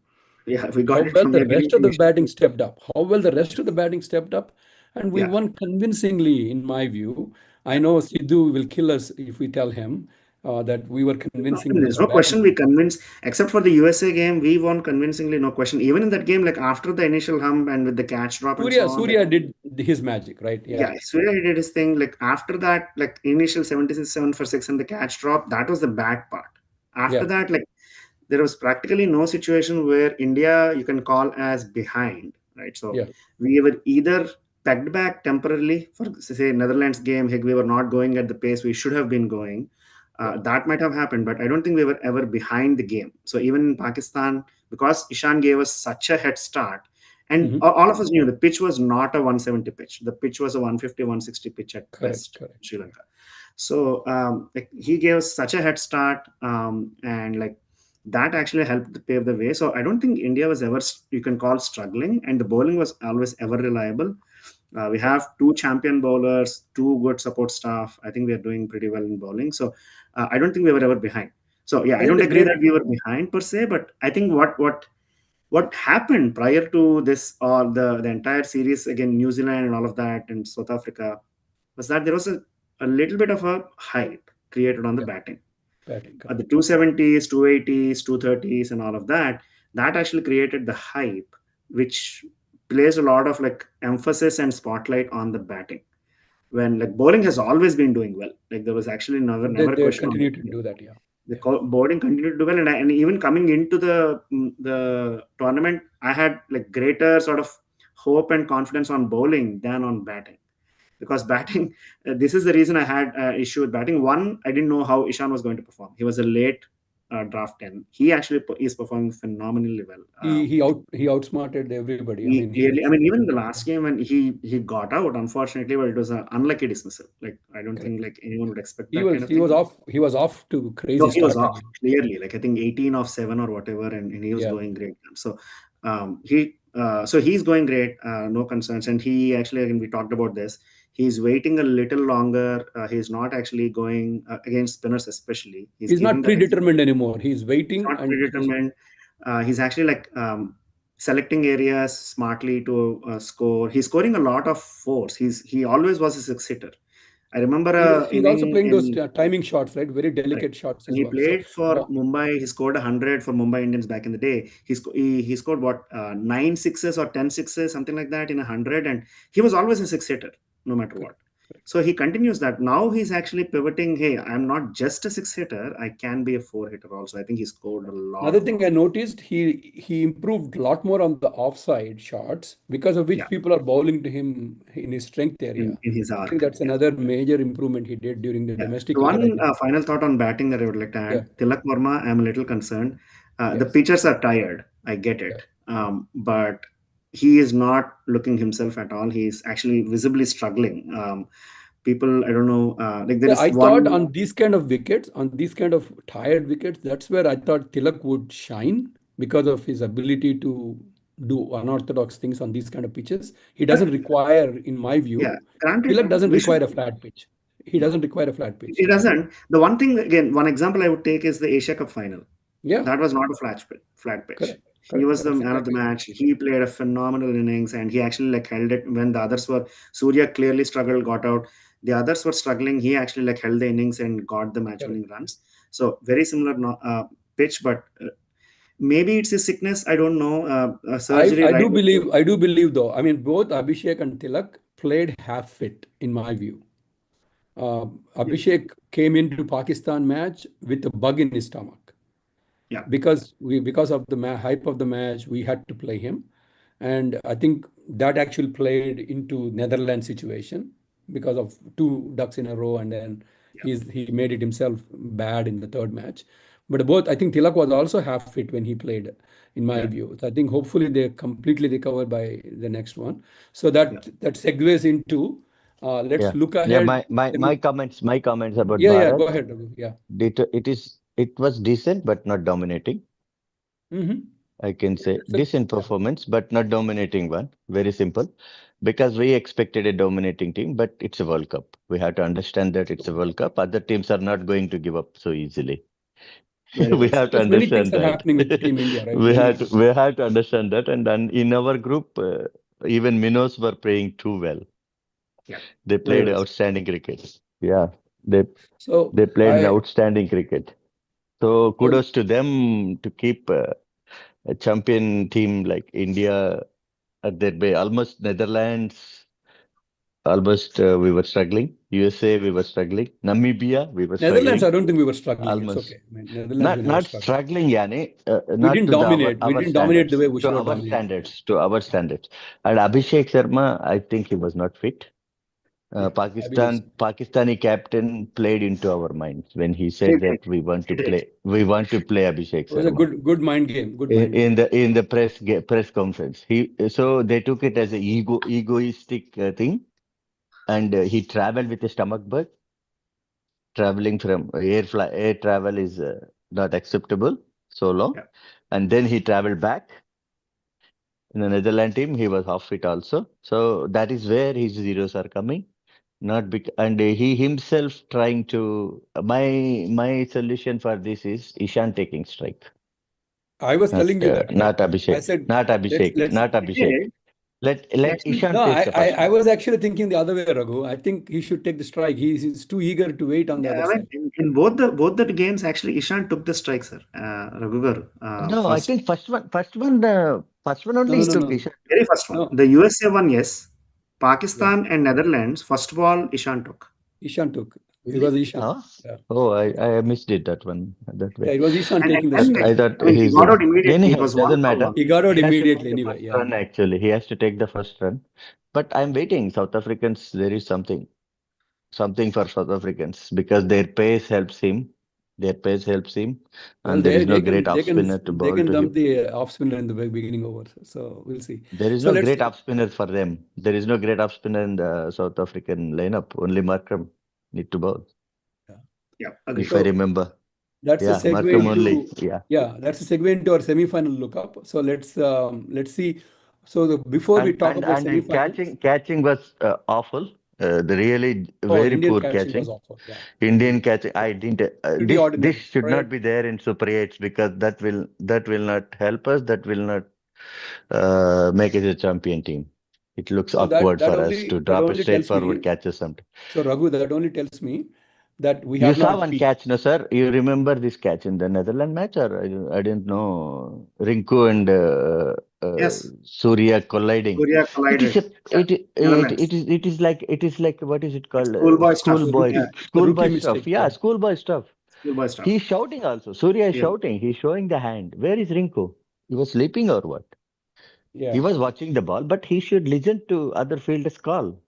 Yeah, we got
How
it
well
from
the
the
rest of the
beginning.
batting stepped up. How well the rest of the batting stepped up. And we
Yeah.
won convincingly, in my view. I know Sidhu will kill us if we tell him that we were convincing.
There's no question we convinced, except for the USA game, we won convincingly, no question. Even in that game, like after the initial hump and with the catch drop and so on.
Surya did his magic, right?
Yeah, Surya did his thing. Like after that, like initial 77 for 6 and the catch drop, that was the bad part. After that, like there was practically no situation where India you can call as behind, right? So we were either pegged back temporarily for say Netherlands game, we were not going at the pace we should have been going. That might have happened, but I don't think we were ever behind the game. So even in Pakistan, because Ishan gave us such a head start, and all of us knew the pitch was not a 170 pitch. The pitch was a 150, 160 pitch at best in Sri Lanka. So like he gave us such a head start, and like that actually helped to pave the way. So I don't think India was ever, you can call struggling, and the bowling was always ever reliable. We have two champion bowlers, two good support staff. I think we are doing pretty well in bowling. So I don't think we were ever behind. So yeah, I
Isn't
don't
a
agree
great
that we were behind per se, but I think what happened prior to this, or the entire series again, New Zealand and all of that, and South Africa, was that there was a little bit of a hype created on the
yeah,
batting.
batting?
The 270s, 280s, 230s, and all of that, that actually created the hype, which placed a lot of like emphasis and spotlight on the batting. When like bowling has always been doing well, like there was actually never a
They
question on
continue to
it.
do that. Yeah,
The
yeah.
bowling continued to do well, and even coming into the tournament, I had like greater sort of hope and confidence on bowling than on batting, because batting, this is the reason I had issue with batting. One, I didn't know how Ishan was going to perform. He was a late draft 10. He actually is performing phenomenally well.
He outsmarted everybody. I
He
mean,
clearly, I mean, even the
he
last game when he got out, unfortunately, but it was an unlucky dismissal. Like I don't
correct.
think like anyone would expect
He
that kind
was
of
he
thing.
was off. He was off to
No,
crazy
he was
start
off
again.
clearly. Like I think 18 of 7 or whatever, and he was
Yeah.
going great. So he's going great. No concerns. And he actually, again, we talked about this. He's waiting a little longer. He's not actually going against spinners, especially. He's
He's
giving
not
that extra.
predetermined anymore. He's
He's
waiting
not
and he's
predetermined. He's actually like selecting areas smartly to score. He's scoring a lot of fours. He always was a six hitter. I remember a
he's also
inning
playing those
in.
timing shots, right? Very
Right.
delicate shots
When
as
he
well. So
played for Mumbai, he scored 100 for Mumbai Indians back in the day. He scored what, 9 sixes or 10 sixes, something like that in 100, and he was always a six hitter, no matter what.
correct, correct.
So he continues that. Now he's actually pivoting. Hey, I'm not just a six hitter. I can be a four hitter also. I think he scored a lot
Another
of
thing
more.
I noticed, he improved a lot more on the offside shots, because of
Yeah,
which people are bowling to him in his strength area.
in his
I think
arc.
that's
Yeah.
another major improvement he did during the
Yeah.
domestic
The
cricket, I
one
think.
final thought on batting that I would like to
Yeah.
add, Tilak Verma, I'm a little concerned. The
Yes.
pitchers are tired. I get
Yeah.
it. But he is not looking himself at all. He's actually visibly struggling. People, I don't know, like there
Yeah,
is
I thought
one.
on these kind of wickets, on these kind of tired wickets, that's where I thought Tilak would shine because of his ability to do unorthodox things on these kind of pitches. He doesn't
But
require, in my
yeah,
view,
granted,
Tilak doesn't
we should.
require a flat pitch. He
Yeah,
doesn't require a flat pitch.
it doesn't. The one thing, again, one example I would take is the Asia Cup final.
Yeah,
That was not a flat pitch.
correct,
He
correct.
was the
That's
man of the
exactly right.
match. He played a phenomenal innings, and he actually like held it when the others were. Surya clearly struggled, got out. The others were struggling. He actually like held the innings and got the match-winning
Correct.
runs. So very similar pitch, but maybe it's a sickness. I don't know. Surgery,
I
right?
do believe though. I mean, both Abhishek and Tilak played half fit, in my view.
Yeah,
Abhishek came into Pakistan match with a bug in his stomach.
yeah,
Because of the hype of the match, we had to play him, and I think that actually played into Netherlands situation because of two ducks in a row, and then
yeah,
he made it himself bad in the third match. But both, I think Tilak was also half fit when he played, in my
yeah,
view. So I think hopefully they completely recover by the next one. So
yeah.
that segues into let's
Yeah.
look
Yeah,
ahead.
my comments about
Yeah, go
Bharat.
ahead, Raghu. Yeah.
It was decent but not dominating.
Hmm.
I can say
That's a,
decent
yeah,
performance, but not dominating one. Very simple. Because we expected a dominating team, but it's a World Cup. We have to understand that it's a World Cup. Other teams are not going to give up so easily.
Very
We
well
have
said.
to
because many things
understand
are
that.
happening with Team India, right? Many.
We have to understand that. And then in our group, even minnows were playing too well.
Yeah,
They
very
played
well said.
outstanding cricket. Yeah, they
So
they played an
I
outstanding cricket. So
so
kudos to them to keep a champion team like India at their bay. Almost Netherlands, almost we were struggling. USA, we were struggling. Namibia, we were
Netherlands,
struggling.
I don't think we were struggling. It's
Almost
okay. I mean, Netherlands, we never
not
struggled.
struggling, Yani.
We
Not
didn't
to
dominate. We
our
didn't dominate the way
standards.
we
To
should have
our
dominated.
standards. To our standards. And Abhishek Sharma, I think he was not fit.
Yeah, I believe so.
Pakistani captain played into our minds when he
He
said
did.
that
He did.
we want to play Abhishek
It was a
Sharma
good mind game. Good mind game.
in the press conference. So they took it as a egoistic thing, and he traveled with a stomach bug. Traveling from air travel is not acceptable so long,
Yeah.
and then he traveled back In the Netherlands team, he was half fit also. So that is where his zeros are coming. Not and he himself trying to. My solution for this is Ishan taking strike.
I was telling you that, right?
Not Abhishek.
I said,
Not Abhishek.
let's-
Not Abhishek. Let Ishan
No,
take the first
I was actually thinking the other way, Raghu. I think he should take the strike. He's too eager to wait on the other side.
In both the games, actually, Ishan took the strike, sir. Raghu garu,
No, I think first one only he took Ishan.
Very first one.
No.
The USA one, yes. Pakistan and Netherlands, first ball, Ishan took.
Ishan took. It was Ishan.
Huh?
Yeah.
Oh, I missed it that one that way.
Yeah, it was Ishan
And-
taking the
and-
strike.
I thought
he got out immediately.
Anyhow,
It was
doesn't
1-1.
matter.
He got out
He has to
immediately
take the
anyway.
first
Yeah.
run, actually, he has to take the first run. But I'm waiting. South Africans, there is something for South Africans because their pace helps him. Their pace helps him, and there is no great off spinner to bowl
They can
to
dump
him.
the off spinner in the beginning over. So we'll see.
There is
So
no
let's
great
see.
off spinner for them. There is no great off spinner in the South African lineup. Only Markram need to bowl,
Yeah, agreed.
if I remember.
That's
Yeah,
a segue
Markram
into
only. Yeah.
That's a segue into our semi-final lookup. So let's see. So before we talk about
And
semi-finals,
catching was awful. The really very
Indian
poor
catching
catching.
was awful. Yeah.
Indian catching. I didn't.
Pretty ordinary,
This should
right?
not be there in Super 8s because that will not help us. That will not make us a champion team. It looks
So
awkward
that
for us
only-
to
that
drop a
only tells
straightforward
me-
catches sometimes.
So Raghu, that only tells me that we
You
have
saw
not
one
peaked.
catch, no, sir? You remember this catch in the Netherlands match, or I didn't know Rinku and
Yes.
Surya colliding.
Surya collided.
It is like what is it called?
Schoolboy stuff.
Schoolboy
Yeah.
schoolboy
Rookie
stuff.
mistake,
Yeah,
yeah.
schoolboy stuff.
Schoolboy stuff.
He's shouting also. Surya is
Yeah.
shouting. He's showing the hand. Where is Rinku? He was sleeping or what?
Yeah.
He was watching the ball, but he should listen to other fielders' call.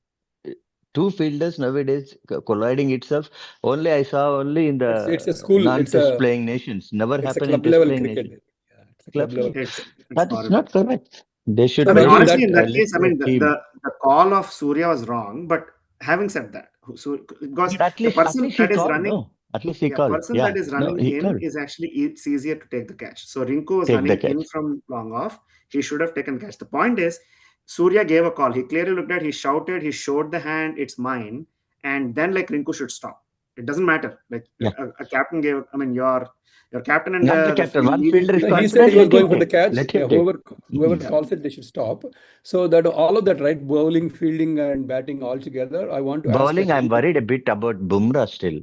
Two fielders nowadays colliding itself. I saw only in the
It's a school.
non-test playing nations. Never
It's a
happened in
club
test
level
playing
cricket.
nations.
Yeah, it's a club
Club
level.
It's
That is
horrible.
not correct. They should
So,
I mean,
Raghu,
honestly, in that
listen
case, I
to
mean,
the team.
the call of Surya was wrong. But having said that, because
But
the person
at least he
that is
called,
running,
no? At least he
yeah,
called.
person
Yeah,
that is
no,
running
he
in
called.
is actually it's easier to take the catch. So Rinku was
Take the
running in
catch.
from long off. He should have taken catch. The point is, Surya gave a call. He clearly looked at. He shouted. He showed the hand. It's mine. And then like Rinku should stop. It doesn't matter. Like
Yeah.
a captain gave. I mean, your captain and
Not the captain. One fielder is
he
confident.
said he was
Let
going
him
for the
take.
catch.
Let
Yeah,
him take.
whoever calls it, they should stop. So that all of that, right? Bowling, fielding, and batting all together. I want to ask.
Bowling, I'm worried a bit about Bumrah still.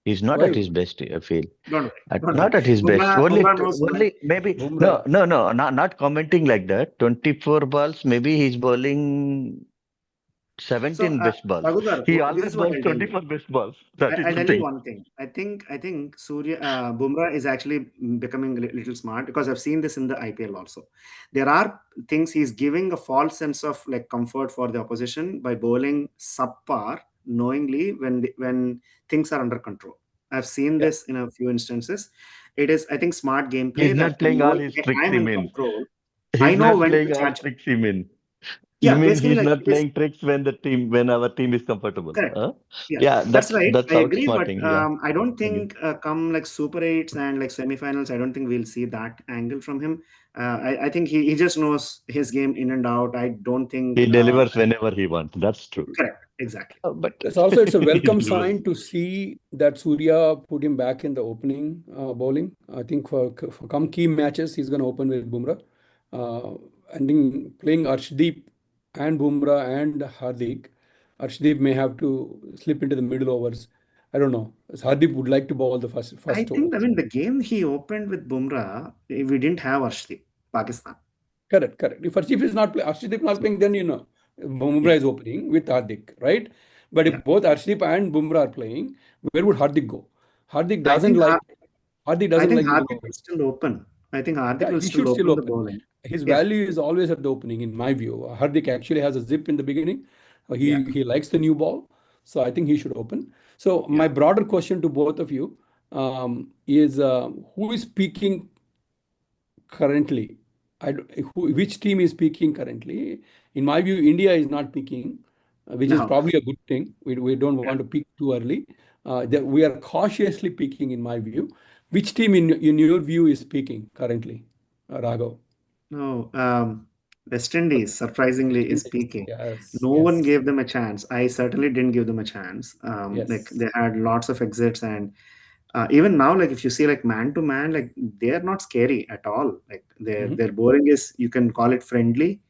He's not
Why?
at his best, I feel.
Don't worry.
Not at his best.
Bumrah knows
Only maybe.
Bumrah.
No, not commenting like that. 24 balls, maybe he's bowling 17 best balls.
Raghugar,
He
this
always
is what
bowls
I'll tell you.
24 best balls. That is
I'll
the
tell you
thing.
one thing. I think Surya Bumrah is actually becoming a little smart because I've seen this in the IPL also. There are things he's giving a false sense of like comfort for the opposition by bowling subpar knowingly when things are under control. I've seen this in a few instances. It is, I think, smart gameplay.
He's not playing all his tricks,
I'm
you
in
mean.
control.
He's
I know
not
when
playing
to
all
charge.
tricks, you mean.
Yeah,
You mean
basically,
he's
like,
not
it is-
playing tricks when our team is comfortable.
Correct.
Huh?
Yeah,
Yeah,
that's right.
that's
I agree, but
outsmarting. Yeah.
I don't think come like Super 8s and like semifinals, I don't think we'll see that angle from him. I think he just knows his game in and out. I don't think
He delivers whenever he wants. That's true.
correct, exactly.
But
It's a
he
welcome
delivers.
sign to see that Surya put him back in the opening bowling. I think for come key matches, he's going to open with Bumrah. And in playing Arshdeep and Bumrah and Hardik, Arshdeep may have to slip into the middle overs. I don't know. Hardik would like to bowl the first
I think,
overs.
I mean, the game he opened with Bumrah, we didn't have Arshdeep, Pakistan.
Correct. If Arshdeep is not playing, then Bumrah is opening with Hardik, right? But if both Arshdeep and Bumrah are playing, where would Hardik go? Hardik doesn't like
Hardik
the
will still open. I think Hardik will
he
still
should
open the bowling.
His value is always at the opening, in my view. Hardik actually has a zip in the beginning. He likes the new ball. So I think he should open. So my broader question to both of you is who is peaking currently? Which team is peaking currently? In my view, India is not peaking, which is probably a good thing. We don't want to peak too early. We are cautiously peaking, in my view. Which team, in your view, is peaking currently, Raghav?
No, West Indies, surprisingly, is
Indies.
peaking.
Yes.
No one
Yes.
gave them a chance. I certainly didn't give them a chance. Like
Yes.
they had lots of exits, and even now, like if you see like man to man, like they are not scary at all. Like their bowling is, you can call it friendly.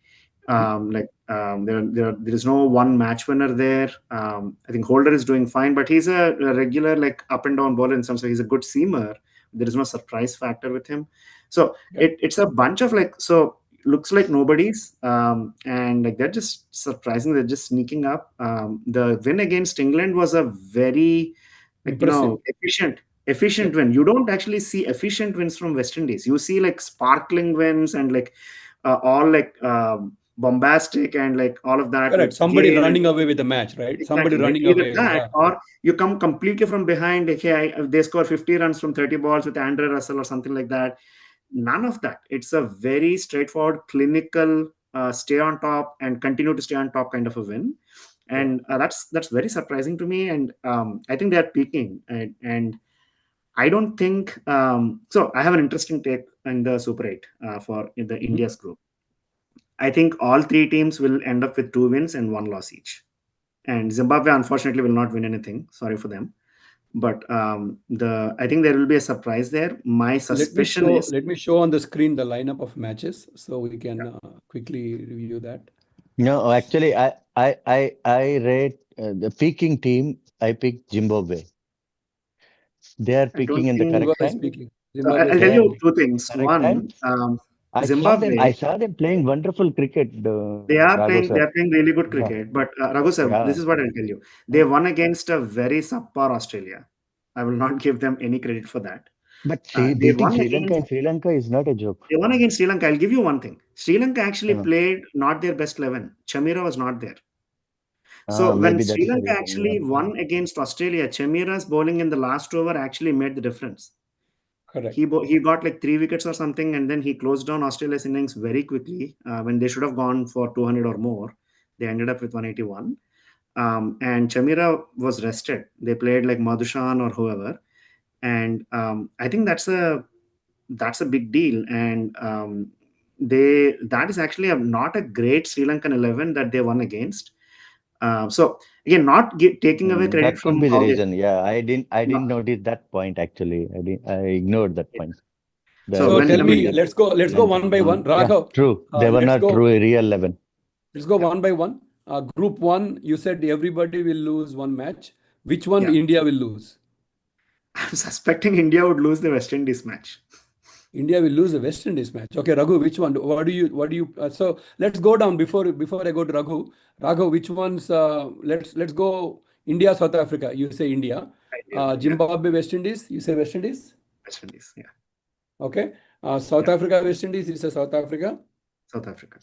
There is no one match winner there. I think Holder is doing fine, but he's a regular like up and down bowler in some sense. He's a good seamer. There is no surprise factor with him. So
Yeah.
it's a bunch of like, so looks like nobody's, and like they're just surprising. They're just sneaking up. The win against England was a very like
Impressive.
efficient win. You don't actually see efficient wins from West Indies. You see like sparkling wins and like all like bombastic and like all of that.
Correct.
With
Somebody
Gale.
running away with the match, right? Somebody
Exactly.
running
Either
away.
that,
Yeah.
or you come completely from behind. Okay, they score 50 runs from 30 balls with Andre Russell or something like that. None of that. It's a very straightforward, clinical, stay on top and continue to stay on top kind of a win, and that's very surprising to me. And I think they're peaking, and I don't think so. I have an interesting take in the Super 8 for in the India's group. I think all three teams will end up with 2 wins and 1 loss each. And Zimbabwe, unfortunately, will not win anything. Sorry for them. But I think there will be a surprise there. My suspicion is
Let me show on the screen the lineup of matches so we can quickly review that.
No, actually, I rate the peaking team. I picked Zimbabwe. They are peaking in the correct
Zimbabwe is
time.
peaking.
I'll
Zimbabwe is
tell you
peaking.
two things.
Correct
One,
time. I
Zimbabwe,
saw them playing wonderful cricket. Raghu
they
sir.
are playing really good
Yeah,
cricket. But Raghu sir,
yeah.
this is what I'll tell you. They won against a very subpar Australia. I will not give them any credit for that.
But
They
beating
won
Sri Lanka
against
in Sri Lanka is not a joke.
They won against Sri Lanka. I'll give you one thing. Sri Lanka actually
Uh,
played not their best 11. Chamira was not there. So when
Maybe that
Sri
is the
Lanka
reason. Yeah.
actually won against Australia, Chamira's bowling in the last over actually made the difference.
Correct.
He got like 3 wickets or something, and then he closed down Australia's innings very quickly. When they should have gone for 200 or more, they ended up with 181. And Chamira was rested. They played like Madhushan or whoever, and I think that's a big deal. And that is actually not a great Sri Lankan 11 that they won against. So again, not taking away credit
That could
from
be the
how they.
reason. Yeah, I
No,
didn't notice that point actually. I ignored that point. The
so
So tell
when
peaking
me,
at
let's go one by one.
yeah,
Raghav,
true. They were
let's
not
go.
true real 11.
Let's go one by one. Group 1, you said everybody will lose one match. Which one
yeah,
India will lose?
I'm suspecting India would lose the West Indies match.
India will lose the West Indies match. Okay, Raghu, which one? What do you? So let's go down before I go to Raghu. Raghu, which ones? Let's go. India, South Africa. You say India.
Yeah,
Zimbabwe, West Indies. You say West Indies.
West Indies. Yeah,
Okay. South
Yeah.
Africa, West Indies. You say South Africa.
South Africa.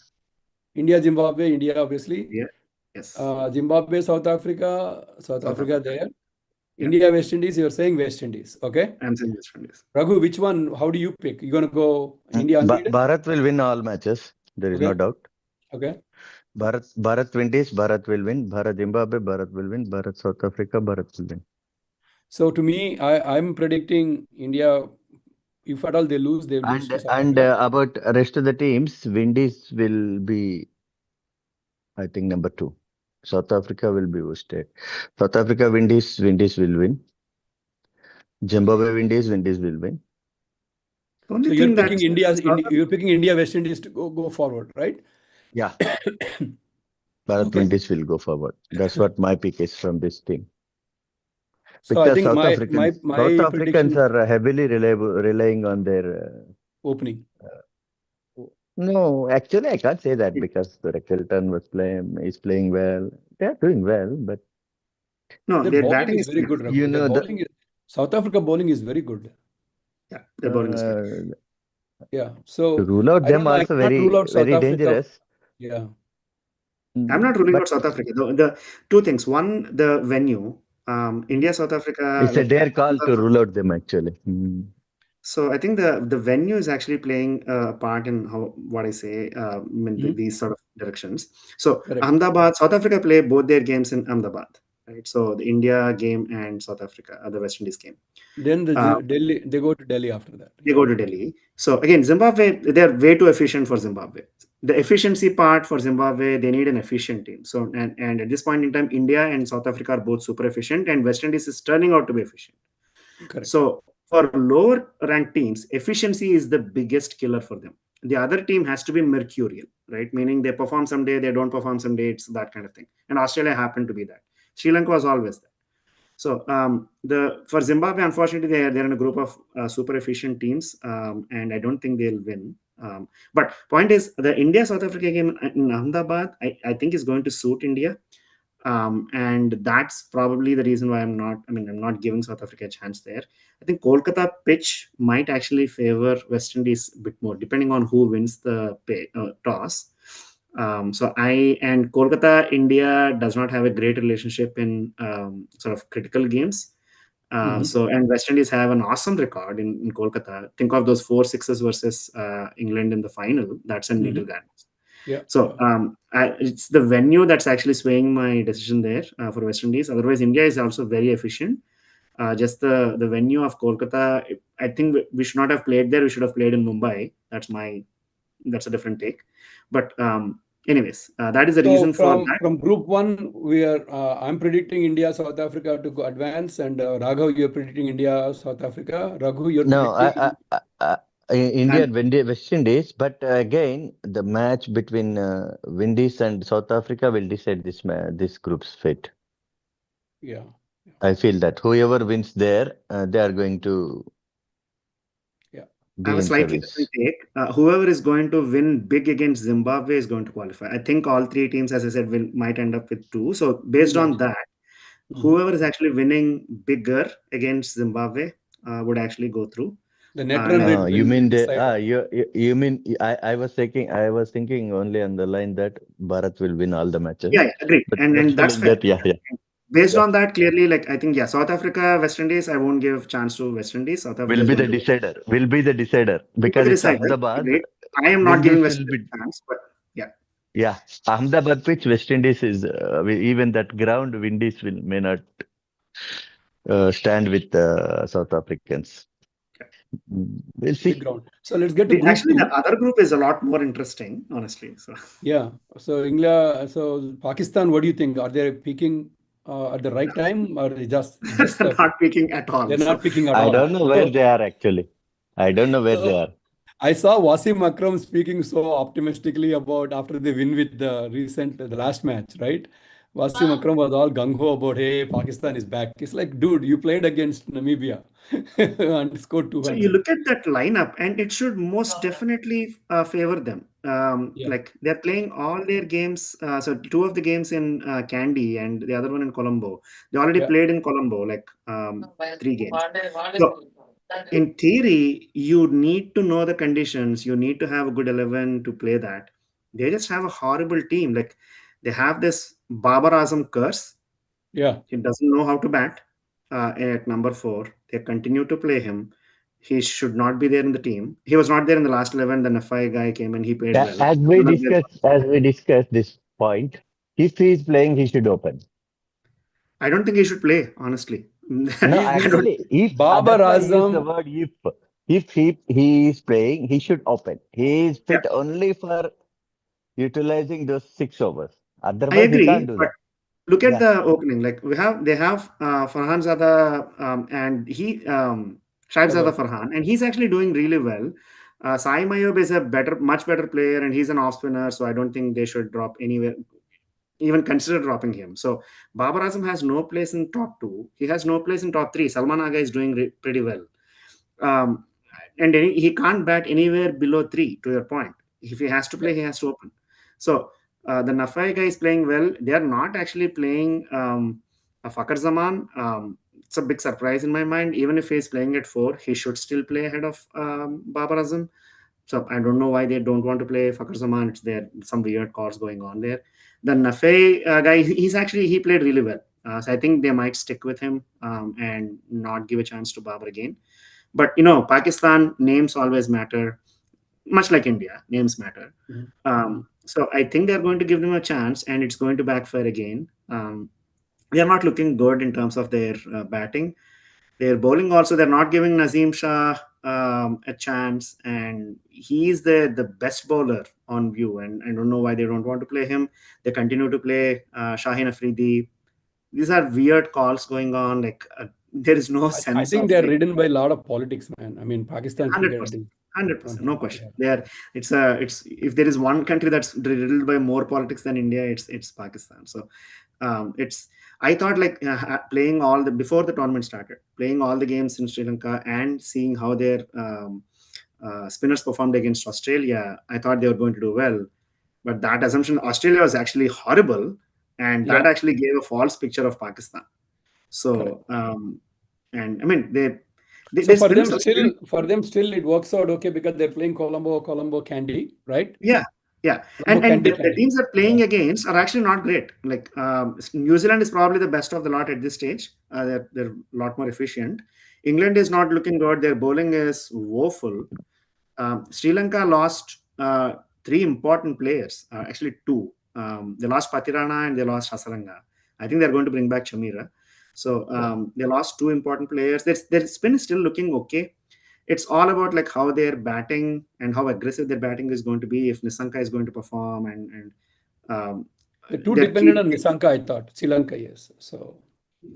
India, Zimbabwe. India, obviously.
Yeah, yes.
Zimbabwe, South Africa. South Africa
Africa.
there.
Yeah.
India, West Indies. You're saying West Indies. Okay.
I'm saying West Indies.
Raghu, which one? How do you pick? You're gonna go India unbeaten?
Bharat will win all matches. There is no
Okay.
doubt.
Okay.
Bharat Windies, Bharat will win. Bharat Zimbabwe, Bharat will win. Bharat South Africa, Bharat will win.
So to me, I'm predicting India. If at all they lose, they will lose to South
And
Africa.
about rest of the teams, Windies will be, I think, number 2. South Africa will be boosted. South Africa, Windies will win. Zimbabwe, Windies will win.
The only
So you're
thing that
picking India. You're picking India, West Indies to go forward, right?
Yeah. Bharat
Okay.
Windies will go forward. That's what my pick is from this team.
So I
Because
think
South
my
Africans
prediction
are heavily relying on their.
opening.
No, actually, I can't say that because the Hilton is playing well. They are doing well, but
no,
Their
their
bowling
batting
is
is
very good, Raghu. Their bowling South Africa bowling is very good.
Yeah, their bowling is good.
Yeah.
to
So
rule out
I
them
don't know. I
also
cannot rule out South
very
Africa.
dangerous.
Yeah.
I'm not ruling
But
out South Africa. The two things. One, the venue. India, South Africa.
it's a
Like
dare call to rule out them actually.
So I think the venue is actually playing a part in what I say. These sort of directions. So
Correct.
Ahmedabad, South Africa play both their games in Ahmedabad, right? So the India game and South Africa, the West Indies game.
Then Delhi, they go to Delhi after that.
They go to Delhi. So again, Zimbabwe, they are way too efficient for Zimbabwe. the efficiency part for Zimbabwe, they need an efficient team. So, and at this point in time, India and South Africa are both super efficient, and West Indies is turning out to be efficient.
Correct.
So, for lower ranked teams, efficiency is the biggest killer for them. The other team has to be mercurial, right? Meaning they perform someday, they don't perform someday, it's that kind of thing. And Australia happened to be that. Sri Lanka was always that. So for Zimbabwe, unfortunately, they're in a group of super efficient teams, and I don't think they'll win. But point is, the India South Africa game in Ahmedabad, I think is going to suit India, and that's probably the reason why I'm not giving South Africa a chance there. I think Kolkata pitch might actually favor West Indies a bit more, depending on who wins the toss. So Kolkata, India does not have a great relationship in sort of critical games. And West Indies have an awesome record in Kolkata. Think of those 4 sixes versus England in the final. That's in Needle Gardens.
Yeah.
So it's the venue that's actually swaying my decision there for West Indies. Otherwise, India is also very efficient. Just the venue of Kolkata, I think we should not have played there. We should have played in Mumbai. That's a different take. But anyways, that is the reason for that.
From Group 1, I'm predicting India, South Africa to go advance, and Raghav, you're predicting India, South Africa. Raghu, you're predicting
India and West Indies, but again, the match between Windies and South Africa will decide this group's fate.
Yeah.
I feel that whoever wins there, they are going to
I have a slightly different take. Whoever is going to win big against Zimbabwe is going to qualify. I think all 3 teams, as I said, might end up with 2. So based on that, whoever is actually winning bigger against Zimbabwe would actually go through.
The net run rate.
You mean you mean I was thinking only on the line that Bharat will win all the matches.
Yeah, agreed. And that's fair.
Yeah.
Based on that, clearly, I think, South Africa, West Indies, I won't give chance to West Indies. South Africa
will be the decider because it's Ahmedabad.
Right? I am not giving West Indies a chance, but yeah.
Yeah, Ahmedabad pitch, West Indies is even that ground, Windies may not stand with South Africans. We'll see.
So let's get to Group 2.
The other group is a lot more interesting, honestly. So
yeah. So England, Pakistan, what do you think? Are they peaking at the right time, or just
not peaking at all?
They're not peaking at all.
I don't know where they are actually. I don't know where they are.
I saw Wasim Akram speaking so optimistically about after they win with the last match, right? Wasim Akram was all gung-ho about, hey, Pakistan is back. It's like, dude, you played against Namibia and scored 200.
So you look at that lineup and it should most definitely favor them. Like they're playing all their games. So 2 of the games in Kandy and the other one in Colombo. They already played in Colombo, 3 games. So in theory, you need to know the conditions. You need to have a good 11 to play that. They just have a horrible team. They have this Babar Azam curse.
Yeah.
He doesn't know how to bat at number 4. They continue to play him. He should not be there in the team. He was not there in the last 11. The FI guy came and he played well.
As we discussed this point, if he is playing, he should open.
I don't think he should play, honestly.
No, actually, if Babar Azam, the word if he is playing, he should open. He is fit only for utilizing those 6 overs. Otherwise,
I agree,
he can't do that.
Look at the opening. They have Farhan Zada and Shaib Zada Farhan, and he's actually doing really well. Sai Mayub is a much better player, and he's an off spinner, so I don't think they should drop anywhere. Even consider dropping him. So Babar Azam has no place in top 2. He has no place in top 3. Salman Aga is doing pretty well. And he can't bat anywhere below 3, to your point. If he has to play, he has to open. So the Nafai guy is playing well. They are not actually playing Fakhar Zaman. It's a big surprise in my mind. Even if he's playing at 4, he should still play ahead of Babar Azam. So I don't know why they don't want to play Fakhar Zaman. It's there, some weird calls going on there. The Nafai guy, he played really well. So I think they might stick with him and not give a chance to Babar again. But, Pakistan, names always matter. Much like India, names matter. So I think they're going to give them a chance and it's going to backfire again. They are not looking good in terms of their batting. Their bowling also, they're not giving Nazim Shah a chance, and he's the best bowler on view, and I don't know why they don't want to play him. They continue to play Shaheen Afridi. These are weird calls going on. Like there is no
I
sense
think
of
they're
like,
ridden by a lot of politics, man. I mean, Pakistan
100%,
cricket is
100%, no question.
yeah.
It's if there is one country that's riddled by more politics than India, it's Pakistan. So I thought like playing all the before the tournament started, playing all the games in Sri Lanka and seeing how their spinners performed against Australia, I thought they were going to do well. But that assumption, Australia was actually horrible, and that
Yeah.
actually gave a false picture of Pakistan. So and I mean
So
their
for
spinners
them still it works out okay because they're playing Colombo Candy, right?
Yeah.
Colombo
And
Candy,
the teams they're playing against are actually not great. Like New Zealand is probably the best of the lot at this stage. They're a lot more efficient. England is not looking good. Their bowling is woeful. Sri Lanka lost three important players, actually two. They lost Patirana and they lost Hasaranga. I think they're going to bring back Chamira. So they lost two important players. Their spin is still looking okay. It's all about like how they're batting and how aggressive their batting is going to be, if Nissanka is going to perform, and
The two
they're
dependent on Nissanka, I thought. Sri Lanka, yes. So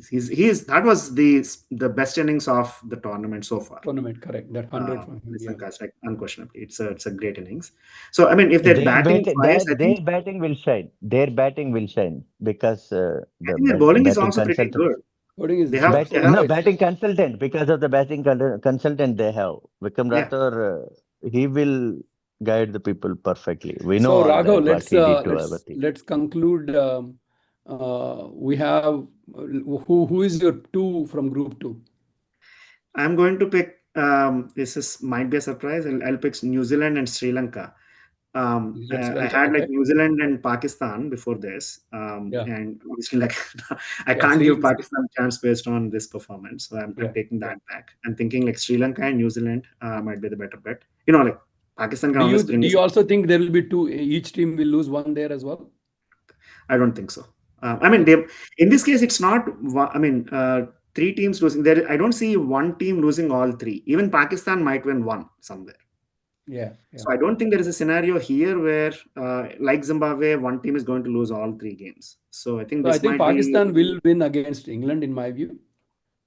he's that was the best innings of the tournament so far.
tournament, correct. That 100 from him. Yeah.
Nissanka's like unquestionably it's a great innings. So I mean, if they're batting twice, I think
their batting will shine. Their batting will shine because
I think their bowling is
batting
also pretty
consultant.
good.
Bowling is
They have
Batting consultant, because of the batting consultant they have. Vikram
Yeah.
Rathore, he will guide the people perfectly. We know
So
all
Raghav,
that, what he did to our team.
let's conclude. We have who is your two from Group 2?
I'm going to pick. This might be a surprise. I'll pick New Zealand and Sri Lanka. I had like New Zealand and Pakistan before this, and obviously like I can't give Pakistan a chance based on this performance, so I'm taking that back. I'm thinking like Sri Lanka and New Zealand might be the better bet. You know, like Pakistan can always bring.
Do you also think there will be two? Each team will lose one there as well?
I don't think so. I mean, in this case, it's not. I mean, three teams losing. There, I don't see one team losing all three. Even Pakistan might win one somewhere.
Yeah.
So I don't think there is a scenario here where, like Zimbabwe, one team is going to lose all three games. So I think
Pakistan will win against England, in my view,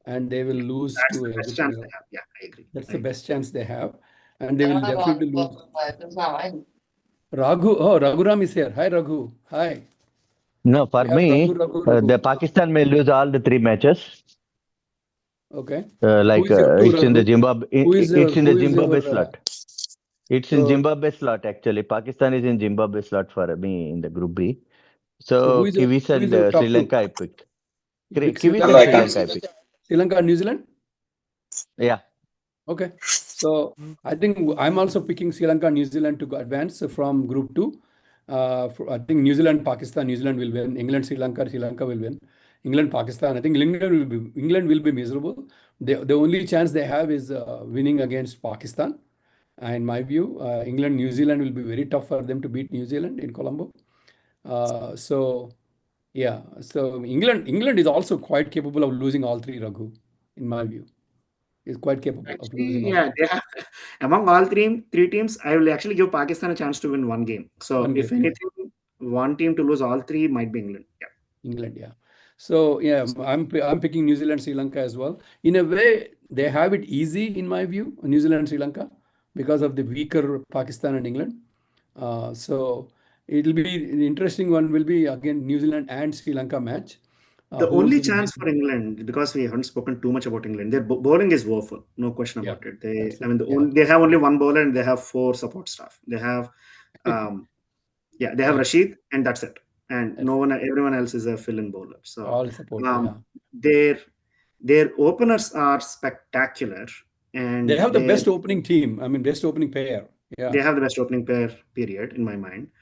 and they will lose
that's
to
the best chance they have. Yeah, I agree.
That's the best chance they have, and they will definitely lose. Raghuram is here. Hi, Raghu. Hi.
No, for me, the Pakistan may lose all the three matches.
Okay.
It's in the Zimbabwe. It's in the Zimbabwe slot. It's in Zimbabwe slot actually. Pakistan is in Zimbabwe slot for me in the Group B. So Kiwis and Sri Lanka I picked. Kiwis and Sri Lanka I picked.
Sri Lanka and New Zealand?
Yeah.
Okay. So I think I'm also picking Sri Lanka and New Zealand to advance from Group 2. I think New Zealand, Pakistan, New Zealand will win. England, Sri Lanka will win. England, Pakistan. I think England will be miserable. The only chance they have is winning against Pakistan. In my view, England, New Zealand will be very tough for them to beat New Zealand in Colombo. So England is also quite capable of losing all three, Raghu, in my view. Is quite capable of losing.
Yeah, they have, among all three teams, I will actually give Pakistan a chance to win one game. So if anything, one team to lose all three might be England. Yeah.
England, yeah. So yeah, I'm picking New Zealand, Sri Lanka as well. In a way, they have it easy in my view, New Zealand and Sri Lanka, because of the weaker Pakistan and England. So it'll be the interesting one. Will be again New Zealand and Sri Lanka match.
The only chance for England, because we haven't spoken too much about England, their bowling is woeful, no question about it. They have only one bowler and they have four support staff. They have, they have Rashid and that's it. And everyone else is a fill-in bowler. So
all support.
Their openers are spectacular, and
they have the best opening team. I mean, best opening pair. Yeah,
they have the best opening pair. Period, in my mind.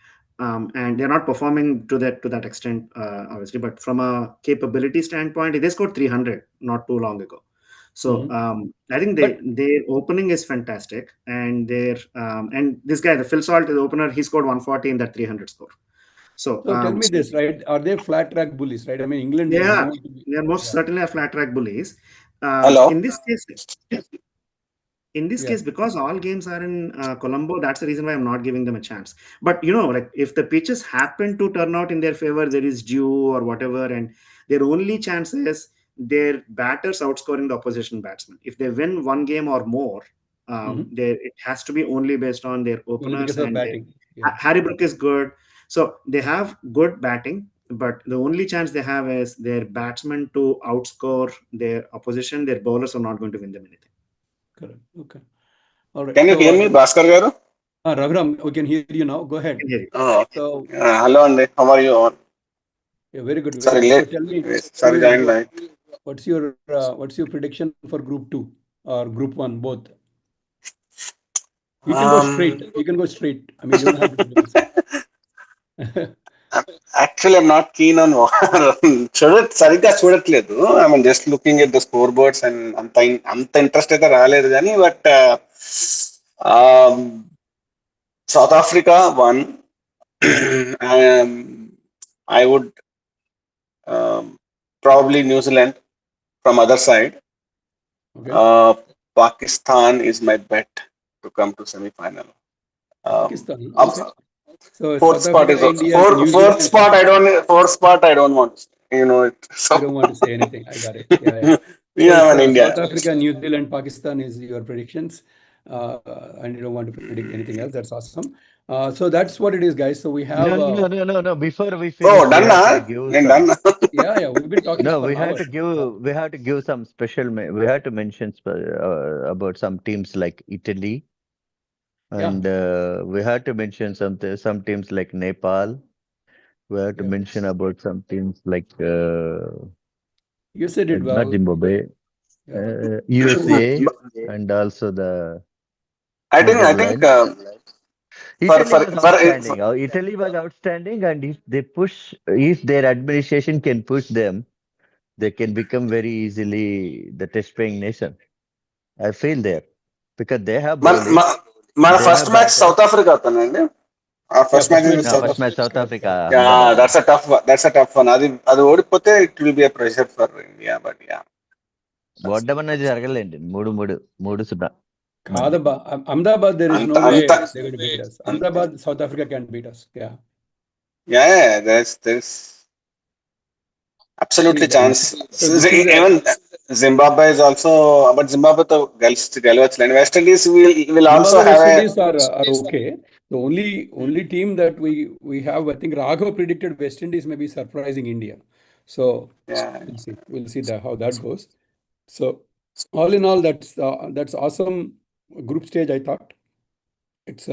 And they're not performing to that extent, obviously. But from a capability standpoint, they scored 300 not too long ago. So I think their opening is fantastic, and and this guy, the Phil Salt, the opener, he scored 140 in that 300 score. So
tell me this, right? Are they flat track bullies, right? I mean, England.
They are most certainly a flat track bullies.
Hello.
In this case,
Yeah.
because all games are in Colombo, that's the reason why I'm not giving them a chance. But like if the pitches happen to turn out in their favor, there is dew or whatever, and their only chance is their batters outscoring the opposition batsman. If they win one game or more, it has to be only based on their
Only
openers
because of
and
batting. Yeah.
Harry Brook is good, so they have good batting. But the only chance they have is their batsmen to outscore their opposition. Their bowlers are not going to win them anything.
Correct. Okay. All right.
Can you hear me, Bhaskar garu?
Raghuram, we can hear you now. Go ahead.
I can hear you.
Oh,
So,
hello, Andy. How are you all?
yeah, very good. Very
Sorry,
good. So
late.
tell me,
Sorry, joined late.
what's your prediction for Group 2 or Group 1, both? You can go straight. You can go straight. I mean, you don't have to do this.
Actually, I'm not keen on సరిగ్గా చూడట్లేదు. I mean, just looking at the scoreboards and అంత interest అయితే రాలేదు కానీ but South Africa won. I would probably New Zealand from other side.
Okay.
Pakistan is my bet to come to semi-final.
Pakistan. Okay. So
Fourth
South
spot
Africa,
is
India, New
fourth
Zealand,
spot. Fourth spot. I don't want. You know it. So
I don't want to say anything. I got it. Yeah. Yeah.
we have an India.
South Africa, New Zealand, Pakistan is your predictions, and you don't want to predict anything else. That's awesome. So that's what it is, guys. So we have.
No. Before we finish,
Oh, done now. Done.
Yeah. We've been talking.
No,
for
we
an
have
hour.
to give. We have to give some special. We have to mention about some teams like Italy, and we have to mention some teams like Nepal. We have to mention about some teams like
USA did well.
not Zimbabwe, USA, and also the.
I think.
Italy was outstanding, and if their administration can push them, they can become very easily the test-paying nation. I feel there because they have bowling.
My first match South Africa, our first match is
South Africa.
Yeah, that's a tough one. అది ఓడిపోతే it will be a pressure for India, but yeah.
ఓడమనేది జరగలేండి 3-0.
కాదబ్బా, Ahmedabad, there is no way they're going to beat us. Ahmedabad, South Africa can beat us.
Yeah, there's absolutely chance. Even Zimbabwe is also, but Zimbabwe to గెలవచ్చు. West Indies will also have
West Indies are okay. The only team that we have, I think Raghav predicted West Indies may be surprising India. So we'll see how that goes. So all in all, that's awesome group stage. I thought it's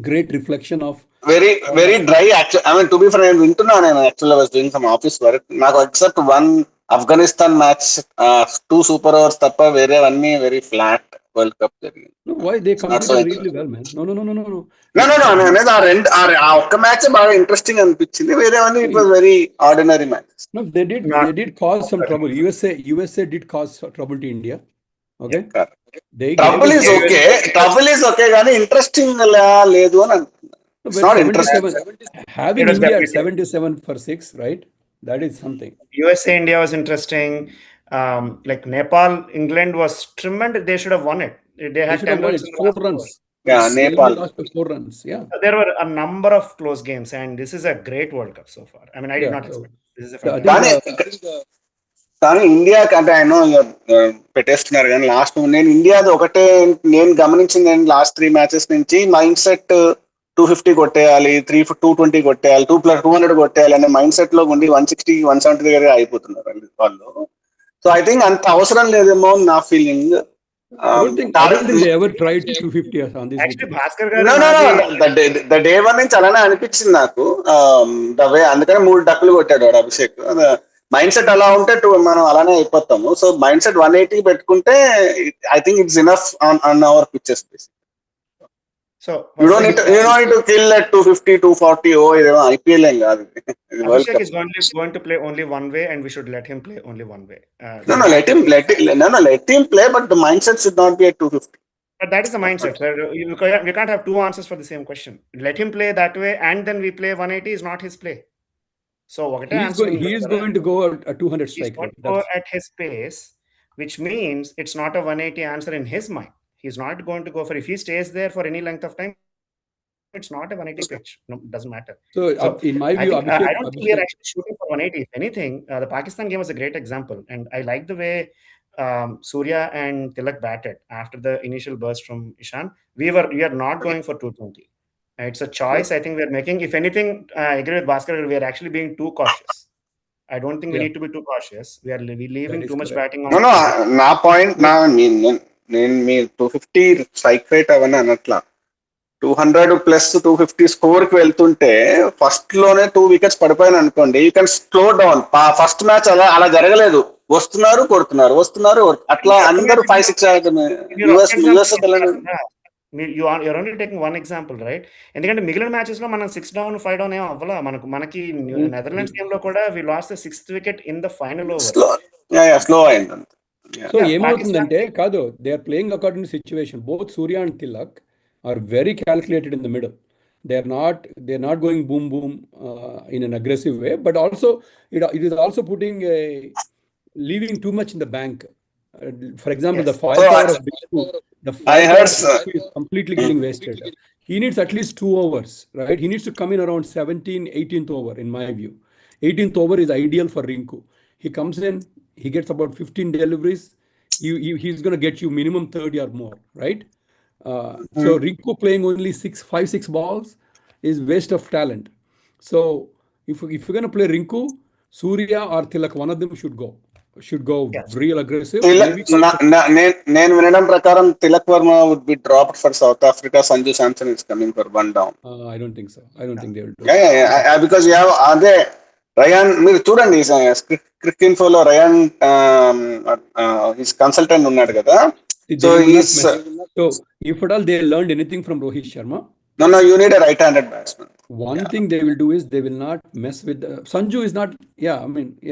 great reflection of
very dry. Actually, I mean, to be frank, actually I was doing some office work. Now except one Afghanistan match, 2 super overs tappa vere anni very flat World Cup జరిగింది.
No, why they competed really well, man. No.
ఆ ఒక్క match బాగా interesting అనిపించింది. వేరేవన్నీ it was very ordinary matches.
No, they did cause some trouble. USA did cause trouble to India. Okay.
Trouble is okay కానీ interesting లేదు అని అంటున్నారు. It's not interesting.
Having India at 77 for 6, right? That is something.
USA India was interesting. Like Nepal England was tremendous. They should have won it. They had 10 runs.
4 runs.
Yeah, Nepal
lost by 4 runs. Yeah.
There were a number of close games, and this is a great World Cup so far. I mean, I did not expect. This is a
కానీ India అంటే I know పెట్టేస్తున్నారు కానీ last నేను ఇండియాది ఒకటే నేను గమనించింది last 3 matches నుంచి mind set 250 కొట్టేయాలి, 220 కొట్టేయాలి, 200 కొట్టేయాలి అనే మైండ్ సెట్ లో ఉండి 160 170 దగ్గర అయిపోతున్నారు వాళ్ళు. సో ఐ థింక్ అంత అవసరం లేదేమో నా feeling.
I don't think they ever tried 250 on this.
Actually, Bhaskar
no. The day one నుంచి అలానే అనిపించింది నాకు. అందుకని 3 డక్కులు కొట్టాడు వాడు అభిషేక్. మైండ్ సెట్ అలా ఉంటే మనం అలానే అయిపోతాము. సో మైండ్ సెట్ 180 పెట్టుకుంటే I think it's enough on hour pitches.
So
you don't need to kill at 250 240. ఇదేమో IPL ఏం కాదు.
Abhishek is going to play only one way, and we should let him play only one way.
Let him play, but the mindset should not be at 250.
But that is the mindset. We can't have 2 answers for the same question. Let him play that way, and then we play 180 is not his play. So ఒకటే answer
he is going to go a 200
he's
strike
going
rate.
to go at his pace, which means it's not a 180 answer in his mind. He's not going to go for, if he stays there for any length of time, it's not a 180 pitch. No, it doesn't matter.
So in my
I
view,
think, I don't think we are actually shooting for 180. If anything, the Pakistan game was a great example, and I like the way Surya and Tilak batted after the initial burst from Ishan. We are not going for 220. It's a choice I think we are making. If anything, I agree with Bhaskar, we are actually being too cautious. I don't think we need to be too cautious. We are leaving too much batting on.
No, నా point నేను మీ 250 strike rate అవన్నీ అనట్లా. 200 plus 250 score కి వెళ్తుంటే first లోనే 2 wickets పడిపోయాను అనుకోండి, you can slow down. First match అలా జరగలేదు, వస్తున్నారు కొడుతున్నారు, అట్లా అందరూ 5-6
you're only taking one example, right? ఎందుకంటే మిగిలిన మ్యాచెస్ లో మనం 6 down 5 down ఏం అవ్వలా. మనకి నెదర్లాండ్స్ గేమ్ లో కూడా we lost the 6th wicket in the final over.
Slow అయింది.
సో ఏమవుతుందంటే కాదు, they are playing according to situation. Both Surya and Tilak are very calculated in the middle. They're not going boom in an aggressive way, but also it is also leaving too much in the bank. For example,
Yes.
the firepower of Rinku, is completely getting wasted. He needs at least 2 overs, right? He needs to come in around 17th, 18th over, in my view. 18th over is ideal for Rinku. He comes in, he gets about 15 deliveries. He's going to get you minimum 30 or more, right? So Rinku playing only 5-6 balls is waste of talent. So if you're going to play Rinku, Surya or Tilak, one of them should go real aggressive.
నేను వినడం ప్రకారం Tilak Varma would be dropped for South Africa. Sanju Samson is coming for 1 down.
I don't think so. I don't think they will do
it. Because you have అదే rayon, మీరు చూడండి Crick ఇన్ఫోలో rayon his consultant ఉన్నాడు కదా. So
if at all they learned anything from Rohit Sharma,
no, you need a right-handed batsman.
One thing they will do is they will not mess with Sanju is not,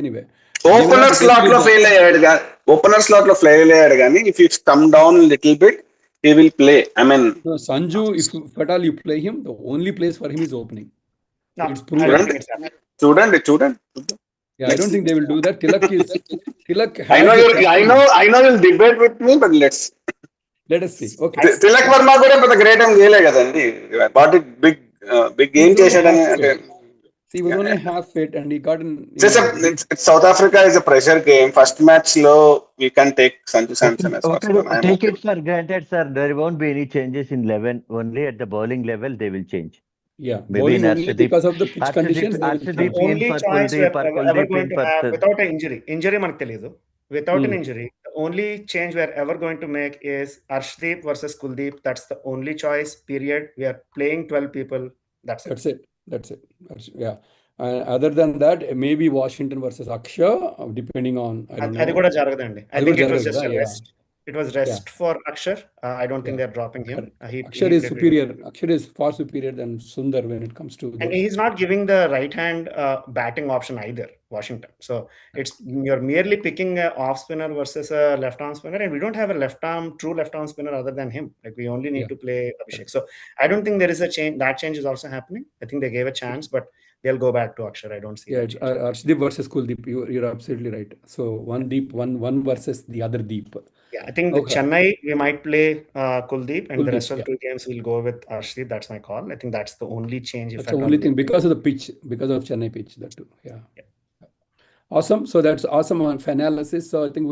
anyway.
Opener slot లో fail అయ్యాడు కానీ if you come down a little bit, he will play.
Sanju, if at all you play him, the only place for him is opening.
No,
it's proven.
చూడండి.
Yeah, I don't think they will do that. Tilak
I know you'll debate with me, but
let us see. Okay.
Tilak Verma కూడా పెద్ద great ఏం చేయలే కదండి. What it big game చేశాడని అంటే
he was only half fit and he got in.
South Africa is a pressure game. First match lo we can take Sanju Samson as well.
Take it for granted, sir. There won't be any changes in 11. Only at the bowling level they will change.
Yeah, maybe only because of the pitch conditions.
The only choice we are ever going to have without an injury మనకు తెలియదు. Without an injury, the only change we are ever going to make is Arshdeep versus Kuldeep. That's the only choice, period. We are playing 12 people. That's it.
Yeah. Other than that, maybe Washington versus Akshar, depending on, I don't know.
అది కూడా జరగదండి. I think it was just a rest. It was rest for Akshar. I don't think they're dropping him.
Akshar is superior. Akshar is far superior than Sundar when it comes to.
And he's not giving the right hand batting option either, Washington. So you're merely picking an off spinner versus a left arm spinner, and we don't have a true left arm spinner other than him. Like we only need to play Abhishek. So I don't think there is a change. That change is also happening. I think they gave a chance, but they'll go back to Akshar. I don't see.
Yeah, Arshdeep versus Kuldeep. You're absolutely right. So one versus the other deep.
Yeah, I think Chennai we might play Kuldeep, and the rest of the 2 games we'll go with Arshdeep. That's my call. I think that's the only change.
That's the only thing because of the pitch, because of Chennai pitch. That too. Yeah. Awesome. So that's awesome on FANAlysis. So I think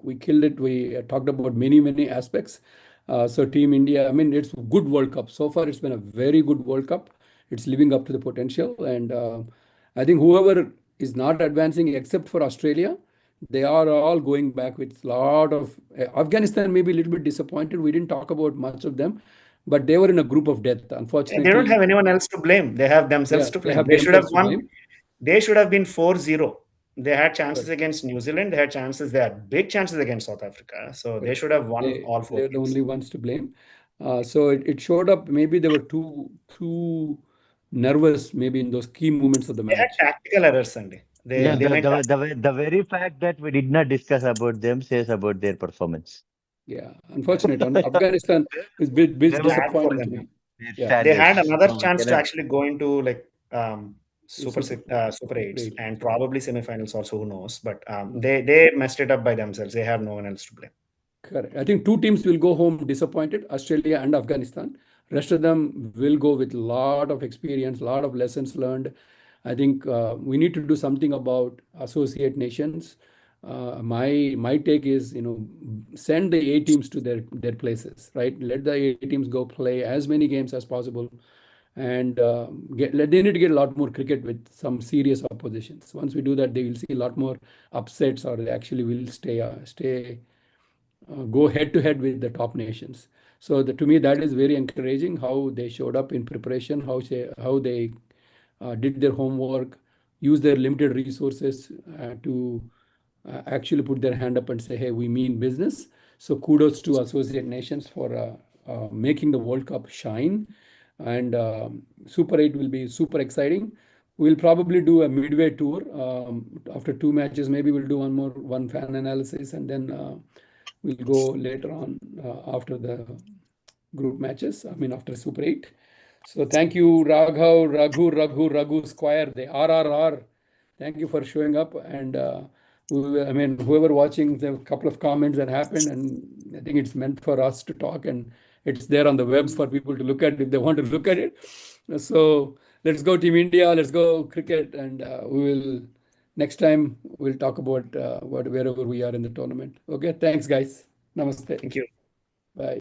we killed it. We talked about many aspects. So Team India, it's a good World Cup. So far, it's been a very good World Cup. It's living up to the potential. And I think whoever is not advancing except for Australia, they are all going back with a lot of... Afghanistan may be a little bit disappointed. We didn't talk about much of them, but they were in a group of death, unfortunately.
They don't have anyone else to blame. They have themselves to blame. They should have won. They should have been 4-0. They had chances against New Zealand. They had chances. They had big chances against South Africa. So they should have won all 4
They're the only ones to blame. So it showed up. Maybe they were too nervous, maybe in those key moments of the match.
They had tactical errors, Sunday.
The very fact that we did not discuss about them says about their performance.
Yeah, unfortunate. Afghanistan is bit disappointing to me.
They had another chance to actually go into Super 8s,
Eight.
and probably semifinals also, who knows, but they messed it up by themselves. They have no one else to blame.
Correct. I think 2 teams will go home disappointed, Australia and Afghanistan. Rest of them will go with a lot of experience, a lot of lessons learned. I think we need to do something about associate nations. My take is, send the A teams to their places, right? Let the A teams go play as many games as possible, and they need to get a lot more cricket with some serious oppositions. Once we do that, they will see a lot more upsets, or they actually will go head to head with the top nations. So to me, that is very encouraging how they showed up in preparation, how they did their homework, use their limited resources to actually put their hand up and say, hey, we mean business. So kudos to associate nations for making the World Cup shine. And Super 8 will be super exciting. We'll probably do a midway tour after 2 matches. Maybe we'll do one fan analysis, and then we'll go later on after the group matches. I mean, after Super 8. So thank you, Raghu Squire, the RRR. Thank you for showing up. And whoever watching, there were a couple of comments that happened, and I think it's meant for us to talk, and it's there on the web for people to look at if they want to look at it. So let's go Team India, let's go cricket, and next time we'll talk about wherever we are in the tournament. Okay, thanks guys. Namaste.
Thank you.
Bye.